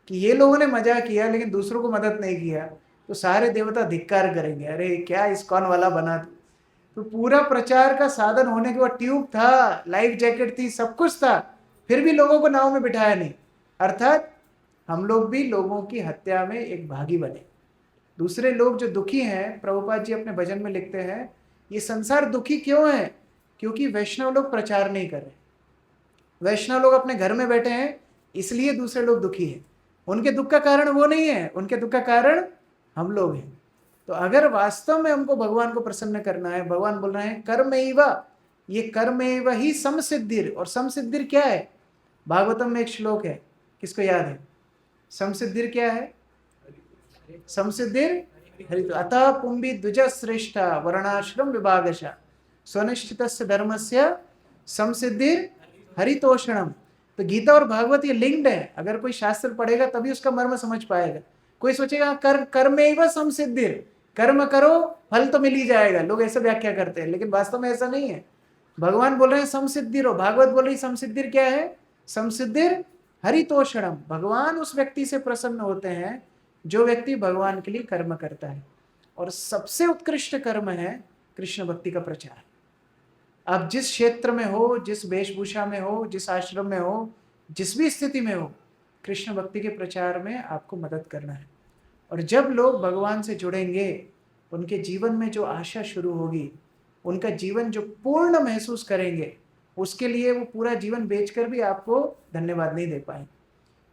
कि ये लोगों ने मजा किया लेकिन दूसरों को मदद नहीं किया, तो सारे देवता धिक्कार करेंगे, अरे क्या इस्कॉन वाला बना तू। तो पूरा प्रचार का साधन होने के बाद ट्यूब था, लाइफ जैकेट थी, सब कुछ था, फिर भी लोगों को नाव में बिठाया नहीं। अर्थात हम लोग भी लोगों की हत्या में एक भागी बने। दूसरे लोग जो दुखी हैं, प्रभुपाद जी अपने भजन में लिखते हैं, ये संसार दुखी क्यों है? क्योंकि वैष्णव लोग प्रचार नहीं कर रहे, वैष्णव लोग अपने घर में बैठे हैं, इसलिए दूसरे लोग दुखी हैं। उनके दुख का कारण वो नहीं है, उनके दुख का कारण हम लोग हैं। तो अगर वास्तव में हमको भगवान को प्रसन्न करना है, भगवान बोल रहे हैं कर्मैव, ये कर्मैव ही समसिद्धिर। और समसिद्धिर क्या है? भागवतम में एक श्लोक है, किसको याद है? समसिद्धिर क्या है? समसिद्धिर हरित अतः पुंबी द्विज श्रेष्ठा वर्णाश्रम विभागशा स्वनिष्ठितस्य धर्मस्य समसिद्धिर हरितोषणम। तो गीता और भागवत ये लिंक्ड है, अगर कोई शास्त्र पढ़ेगा तभी उसका मर्म समझ पाएगा। कोई सोचेगा कर्मैव समसिद्धिर, कर्म करो फल तो मिल ही जाएगा, लोग ऐसे व्याख्या करते हैं, लेकिन वास्तव में ऐसा नहीं है। भगवान बोल रहे हैं समसिद्धिर, और भागवत बोल रही समसिद्धिर क्या है? समसिद्धिर हरितोषणम। भगवान उस व्यक्ति से प्रसन्न होते हैं जो व्यक्ति भगवान के लिए कर्म करता है, और सबसे उत्कृष्ट कर्म है कृष्ण भक्ति का प्रचार। आप जिस क्षेत्र में हो, जिस वेशभूषा में हो, जिस आश्रम में हो, जिस भी स्थिति में हो, कृष्ण भक्ति के प्रचार में आपको मदद करना है। और जब लोग भगवान से जुड़ेंगे, उनके जीवन में जो आशा शुरू होगी, उनका जीवन जो पूर्ण महसूस करेंगे, उसके लिए वो पूरा जीवन बेचकर भी आपको धन्यवाद नहीं दे पाएंगे।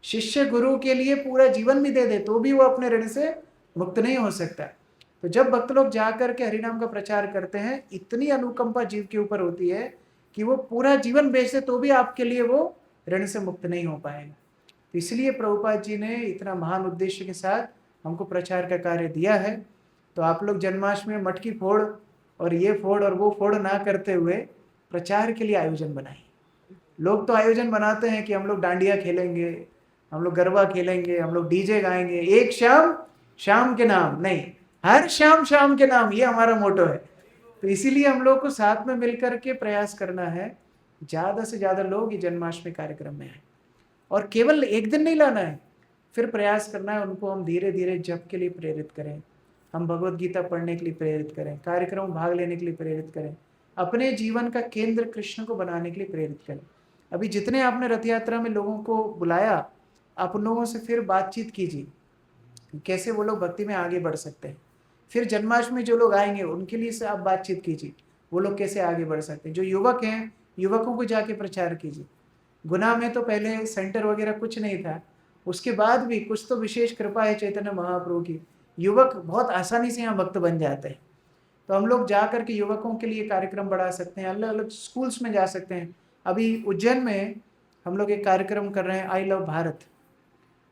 शिष्य गुरु के लिए पूरा जीवन भी दे दे तो भी वो अपने ऋण से मुक्त नहीं हो सकता। तो जब भक्त लोग जाकर के हरिनाम का प्रचार करते हैं, इतनी अनुकंपा जीव के ऊपर होती है कि वो पूरा जीवन बेच दे तो भी आपके लिए वो ऋण से मुक्त नहीं हो पाएगा। तो इसलिए प्रभुपाद जी ने इतना महान उद्देश्य के साथ हमको प्रचार का कार्य दिया है। तो आप लोग जन्माष्टमी में मटकी फोड़ और ये फोड़ और वो फोड़ ना करते हुए प्रचार के लिए आयोजन बनाइए। लोग तो आयोजन बनाते हैं कि हम लोग डांडिया खेलेंगे, हम लोग गरबा खेलेंगे, हम लोग डीजे गाएंगे, एक शाम शाम के नाम नहीं, हर शाम शाम के नाम, ये हमारा मोटो है। तो इसीलिए हम लोग को साथ में मिलकर के प्रयास करना है, ज़्यादा से ज़्यादा लोग ये जन्माष्टमी कार्यक्रम में आए। और केवल एक दिन नहीं लाना है, फिर प्रयास करना है उनको हम धीरे धीरे जप के लिए प्रेरित करें, हम भगवत गीता पढ़ने के लिए प्रेरित करें, कार्यक्रम में भाग लेने के लिए प्रेरित करें, अपने जीवन का केंद्र कृष्ण को बनाने के लिए प्रेरित करें। अभी जितने आपने रथ यात्रा में लोगों को बुलाया, आप उन लोगों से फिर बातचीत कीजिए कैसे वो लोग भक्ति में आगे बढ़ सकते हैं। फिर जन्माष्टमी जो लोग आएंगे उनके लिए से आप बातचीत कीजिए, वो लोग कैसे आगे बढ़ सकते हैं। जो युवक हैं, युवकों को जाके प्रचार कीजिए। गुना में तो पहले सेंटर वगैरह कुछ नहीं था, उसके बाद भी कुछ तो विशेष कृपा है चैतन्य महाप्रभु की, युवक बहुत आसानी से यहाँ भक्त बन जाते हैं। तो हम लोग जा करके युवकों के लिए कार्यक्रम बढ़ा सकते हैं, अलग अलग स्कूल्स में जा सकते हैं। अभी उज्जैन में हम लोग एक कार्यक्रम कर रहे हैं, आई लव भारत।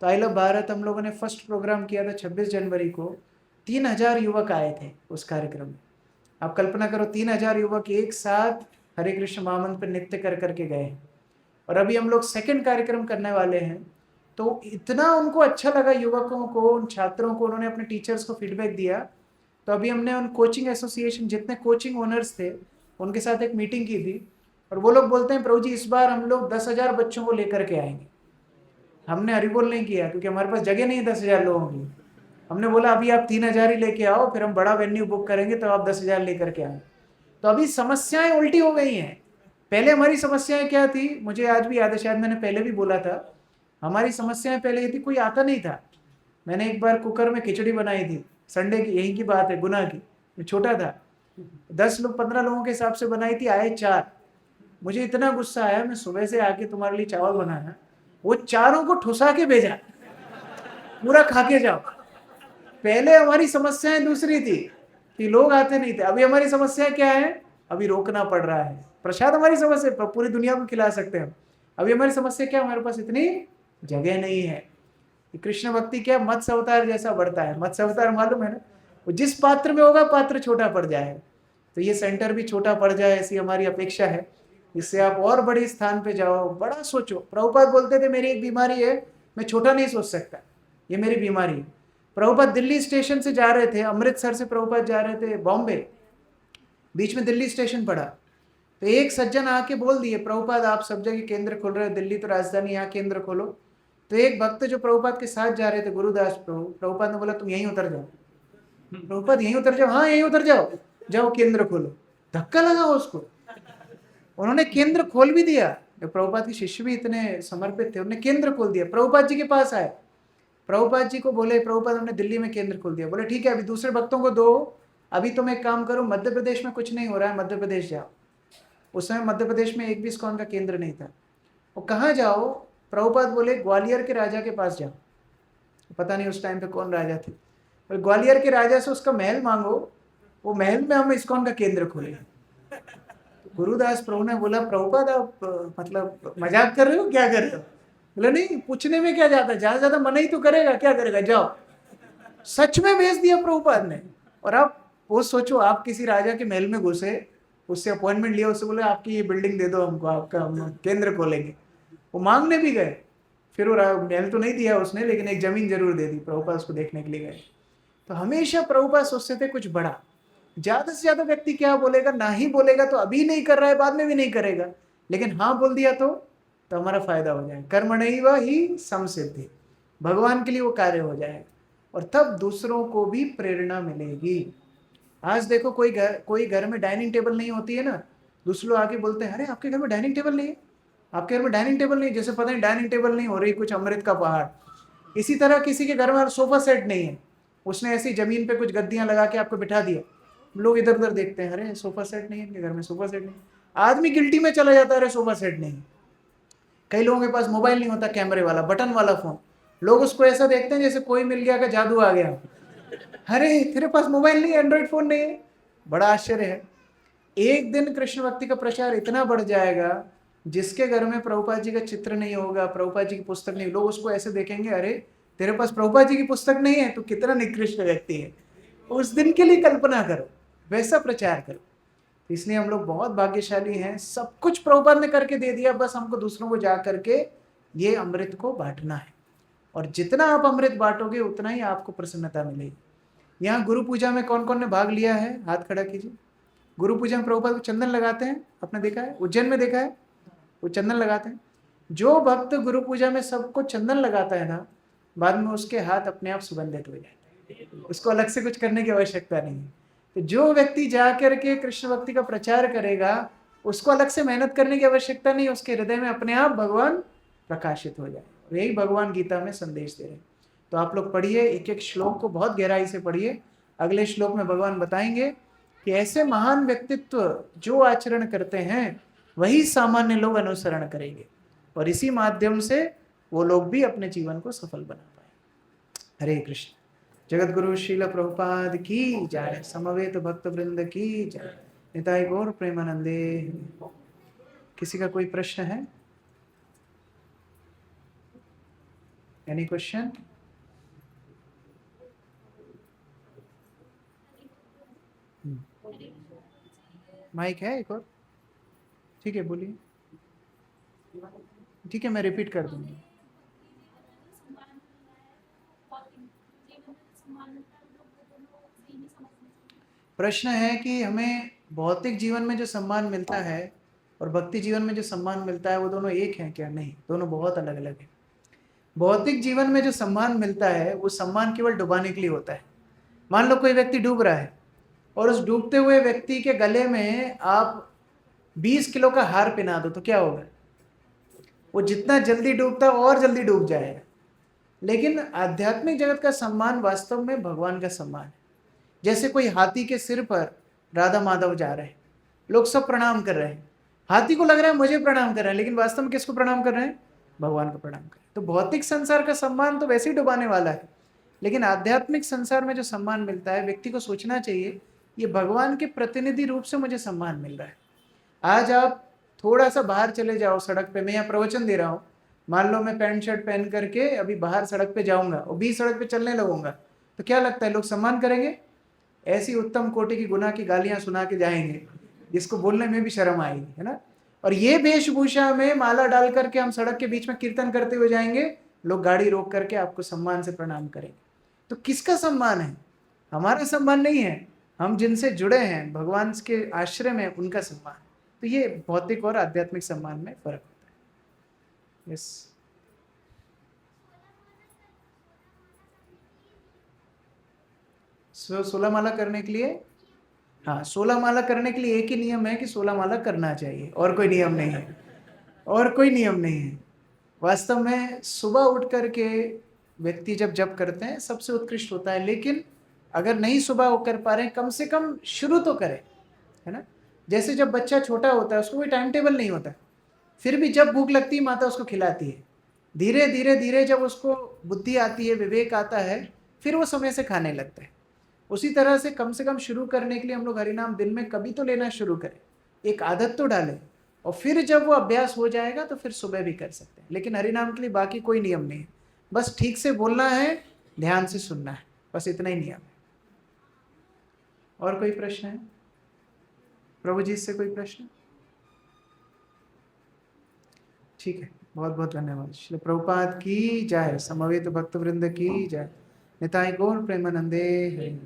तो आई लव भारत हम लोगों ने फर्स्ट प्रोग्राम किया था 26 जनवरी को, 3000 युवक आए थे उस कार्यक्रम में। आप कल्पना करो 3000 युवक एक साथ हरे कृष्ण महामंत्र पर नृत्य कर करके गए। और अभी हम लोग सेकंड कार्यक्रम करने वाले हैं, तो इतना उनको अच्छा लगा युवकों को, उन छात्रों को, उन्होंने अपने टीचर्स को फीडबैक दिया। तो अभी हमने उन कोचिंग एसोसिएशन जितने कोचिंग ओनर्स थे उनके साथ एक मीटिंग की थी, और वो लोग बोलते हैं प्रभु जी इस बार हम लोग 10,000 बच्चों को लेकर के आएंगे। हमने हरिबोल नहीं किया क्योंकि हमारे पास जगह नहीं है 10,000 लोगों की। हमने बोला अभी आप 3,000 ही लेके आओ, फिर हम बड़ा वेन्यू बुक करेंगे तो आप 10,000 लेकर के आए। तो अभी समस्याएं उल्टी हो गई हैं। पहले हमारी समस्याएं क्या थी, मुझे आज भी याद है, शायद मैंने पहले भी बोला था, हमारी समस्याएं पहले ये थी कोई आता नहीं था। मैंने एक बार कुकर में खिचड़ी बनाई थी, संडे की, यहीं की बात है, गुना की, मैं छोटा था, 10 लोग 15 लोगों के हिसाब से बनाई थी, आए 4। मुझे इतना गुस्सा आया, मैं सुबह से आके तुम्हारे लिए चावल बनाया, वो चारों को ठुसा के भेजा, पूरा खा के जाओ। पहले हमारी समस्याएं दूसरी थी कि लोग आते नहीं थे, अभी हमारी समस्या क्या है, अभी रोकना पड़ रहा है। प्रसाद हमारी समस्या पूरी दुनिया को खिला सकते हैं, अभी हमारी समस्या क्या, हमारे पास इतनी जगह नहीं है। कृष्ण भक्ति क्या, मत्स्य अवतार जैसा बढ़ता है। मत्स्य अवतार मालूम है ना, वो जिस पात्र में होगा पात्र छोटा पड़ जाए। तो ये सेंटर भी छोटा पड़ जाए ऐसी हमारी अपेक्षा है, इससे आप और बड़े स्थान पे जाओ, बड़ा सोचो। प्रभुपाद बोलते थे मेरी एक बीमारी है, मैं छोटा नहीं सोच सकता, ये मेरी बीमारी है। प्रभुपाद दिल्ली स्टेशन से जा रहे थे, अमृतसर से प्रभुपाद जा रहे थे बॉम्बे, बीच में दिल्ली स्टेशन पड़ा, तो एक सज्जन आके बोल दिए प्रभुपाद आप सब जगह केंद्र खोल रहे हो, दिल्ली तो राजधानी, यहाँ केंद्र खोलो। तो एक भक्त जो प्रभुपाद के साथ जा रहे थे, गुरुदास प्रभु, प्रभुपाद ने बोला तुम यहीं उतर जाओ। प्रभुपाद यहीं उतर जाओ, हाँ यहीं उतर जाओ, जाओ केंद्र खोलो। धक्का लगा उसको, उन्होंने केंद्र खोल भी दिया। प्रभुपाद के शिष्य भी इतने समर्पित थे, उन्होंने केंद्र खोल दिया। प्रभुपाद जी के पास आए, प्रभुपाद जी को बोले प्रभुपाद हमने दिल्ली में केंद्र खोल दिया। बोले ठीक है, अभी दूसरे भक्तों को दो, अभी तुम एक काम करो, मध्य प्रदेश में कुछ नहीं हो रहा है, मध्य प्रदेश जाओ। उस समय मध्य प्रदेश में एक भी इस्कॉन का केंद्र नहीं था। वो कहाँ जाओ, प्रभुपाद बोले ग्वालियर के राजा के पास जाओ। पता नहीं उस टाइम पे कौन राजा थे, तो ग्वालियर के राजा से उसका महल मांगो, वो महल में हम इस्कॉन का केंद्र खोले। गुरुदास प्रभु ने बोला प्रभुपाद आप मतलब मजाक कर रहे हो, क्या कर रहे हो? बोले नहीं, पूछने में क्या जाता है, ज्यादा ज्यादा मना ही तो करेगा, क्या करेगा, जाओ। सच में भेज दिया प्रभुपाद ने। और आप वो सोचो, आप किसी राजा के महल में घुसे, उससे अपॉइंटमेंट लिया, उससे बोले आपकी ये बिल्डिंग दे दो हमको, आपका हम केंद्र खोलेंगे। वो मांगने भी गए, फिर वो महल तो नहीं दिया उसने, लेकिन एक जमीन जरूर दे दी, प्रभुपाद उसको देखने के लिए गए। तो हमेशा प्रभुपाद सोचते थे कुछ बड़ा। ज्यादा से ज्यादा व्यक्ति क्या बोलेगा, ना ही बोलेगा तो अभी नहीं कर रहा है, बाद में भी नहीं करेगा, लेकिन हाँ बोल दिया तो हमारा फायदा हो जाएगा। कर्मणैव ही समसिद्धि, भगवान के लिए वो कार्य हो जाएगा, और तब दूसरों को भी प्रेरणा मिलेगी। आज देखो कोई घर में डाइनिंग टेबल नहीं होती है ना, दूसरे लोग आके बोलते हैं अरे आपके घर में डाइनिंग टेबल नहीं है, आपके घर में डाइनिंग टेबल नहीं, जैसे पता नहीं डाइनिंग टेबल नहीं हो रही कुछ अमृत का पहाड़। इसी तरह किसी के घर में सोफा सेट नहीं है, उसने ऐसी जमीन पे कुछ गद्दियां लगा के आपको बिठा दिया, लोग इधर उधर देखते हैं, अरे सोफा सेट नहीं है इनके घर में, सोफा सेट नहीं। आदमी गिल्टी में चला जाता है, अरे सोफा सेट नहीं। कई लोगों के पास मोबाइल नहीं होता कैमरे वाला, बटन वाला फोन, लोग उसको ऐसा देखते हैं जैसे कोई मिल गया का जादू आ गया। अरे तेरे पास मोबाइल नहीं है, एंड्रॉइड फोन नहीं है, बड़ा आश्चर्य है। एक दिन कृष्ण भक्ति का प्रचार इतना बढ़ जाएगा, जिसके घर में प्रभुपाद जी का चित्र नहीं होगा, प्रभुपाद जी की पुस्तक नहीं, लोग उसको ऐसे देखेंगे, अरे तेरे पास प्रभुपाद जी की पुस्तक नहीं है, तो कितना निकृष्ट व्यक्ति है। उस दिन के लिए कल्पना करो, वैसा प्रचार करो। इसलिए हम लोग बहुत भाग्यशाली हैं, सब कुछ प्रभुपाद ने करके दे दिया, बस हमको दूसरों को जा करके ये अमृत को बांटना है। और जितना आप अमृत बांटोगे उतना ही आपको प्रसन्नता मिलेगी। यहाँ गुरु पूजा में कौन कौन ने भाग लिया है, हाथ खड़ा कीजिए। गुरु पूजा में प्रभुपाद को चंदन लगाते हैं, आपने देखा है, उज्जैन में देखा है, वो चंदन लगाते हैं। जो भक्त गुरु पूजा में सबको चंदन लगाता है ना, बाद में उसके हाथ अपने आप सुगंधित हो जाते हैं, उसको अलग से कुछ करने की आवश्यकता नहीं है। तो जो व्यक्ति जाकर के कृष्ण भक्ति का प्रचार करेगा, उसको अलग से मेहनत करने की आवश्यकता नहीं, उसके हृदय में अपने आप भगवान प्रकाशित हो जाए। यही भगवान गीता में संदेश दे रहे हैं। तो आप लोग पढ़िए, एक एक श्लोक को बहुत गहराई से पढ़िए। अगले श्लोक में भगवान बताएंगे कि ऐसे महान व्यक्तित्व जो आचरण करते हैं वही सामान्य लोग अनुसरण करेंगे, और इसी माध्यम से वो लोग भी अपने जीवन को सफल बना पाए। हरे कृष्ण। जगत गुरु श्रील प्रभुपाद की जय, समवेत भक्त वृंद की जय, निताई गौर प्रेमानंदे। किसी का कोई प्रश्न है? Any question? माइक है एक और? ठीक है, बोलिए। ठीक है, मैं रिपीट कर दूंगी। प्रश्न है कि हमें भौतिक जीवन में जो सम्मान मिलता है और भक्ति जीवन में जो सम्मान मिलता है, वो दोनों एक हैं क्या? नहीं, दोनों बहुत अलग अलग हैं। भौतिक जीवन में जो सम्मान मिलता है वो सम्मान केवल डुबाने के लिए होता है। मान लो कोई व्यक्ति डूब रहा है और उस डूबते हुए व्यक्ति के गले में आप 20 किलो का हार पहना दो तो क्या होगा? वो जितना जल्दी डूबता और जल्दी डूब जाएगा। लेकिन आध्यात्मिक जगत का सम्मान वास्तव में भगवान का सम्मान है। जैसे कोई हाथी के सिर पर राधा माधव जा रहे हैं, लोग सब प्रणाम कर रहे हैं, हाथी को लग रहा है मुझे प्रणाम कर रहे हैं, लेकिन वास्तव में किसको प्रणाम कर रहे हैं? भगवान को प्रणाम कर रहे हैं। तो भौतिक संसार का सम्मान तो वैसे ही डुबाने वाला है, लेकिन आध्यात्मिक संसार में जो सम्मान मिलता है, व्यक्ति को सोचना चाहिए ये भगवान के प्रतिनिधि रूप से मुझे सम्मान मिल रहा है। आज आप थोड़ा सा बाहर चले जाओ सड़क पे, मैं यहाँ प्रवचन दे रहा हूँ, मान लो मैं पैंट शर्ट पहन करके अभी बाहर सड़क पे जाऊंगा और 20 सड़क पे चलने लगूंगा, तो क्या लगता है लोग सम्मान करेंगे? ऐसी उत्तम कोटि की गुनाह की गालियां सुना के जाएंगे, जिसको बोलने में भी शर्म आएगी, है ना। और ये वेशभूषा में माला डाल करके हम सड़क के बीच में कीर्तन करते हुए जाएंगे, लोग गाड़ी रोक करके आपको सम्मान से प्रणाम करेंगे। तो किसका सम्मान है? हमारा सम्मान नहीं है, हम जिनसे जुड़े हैं भगवान के आश्रय में, उनका सम्मान। तो ये भौतिक और आध्यात्मिक सम्मान में फर्क होता है। यस। सो 16 माला करने के लिए, हाँ 16 माला करने के लिए एक ही नियम है कि 16 माला करना चाहिए, और कोई नियम नहीं है, और कोई नियम नहीं है। वास्तव में सुबह उठ करके व्यक्ति जब जप करते हैं सबसे उत्कृष्ट होता है, लेकिन अगर नहीं सुबह वो कर पा रहे हैं, कम से कम शुरू तो करें, है ना। जैसे जब बच्चा छोटा होता है उसको कोई टाइम टेबल नहीं होता, फिर भी जब भूख लगती है माता उसको खिलाती है। धीरे धीरे धीरे जब उसको बुद्धि आती है, विवेक आता है, फिर वो समय से खाने लगता है। उसी तरह से कम शुरू करने के लिए हम लोग हरिनाम दिन में कभी तो लेना शुरू करें, एक आदत तो डालें, और फिर जब वो अभ्यास हो जाएगा तो फिर सुबह भी कर सकते हैं। लेकिन हरिनाम के लिए बाकी कोई नियम नहीं है, बस ठीक से बोलना है, ध्यान से सुनना है, बस इतना ही नियम है। और कोई प्रश्न है प्रभु जी से? कोई प्रश्न? ठीक है, बहुत बहुत धन्यवाद। श्री प्रभुपाद की जय, समवेत भक्त वृंद की जय, निताई गौर प्रेमानंदे।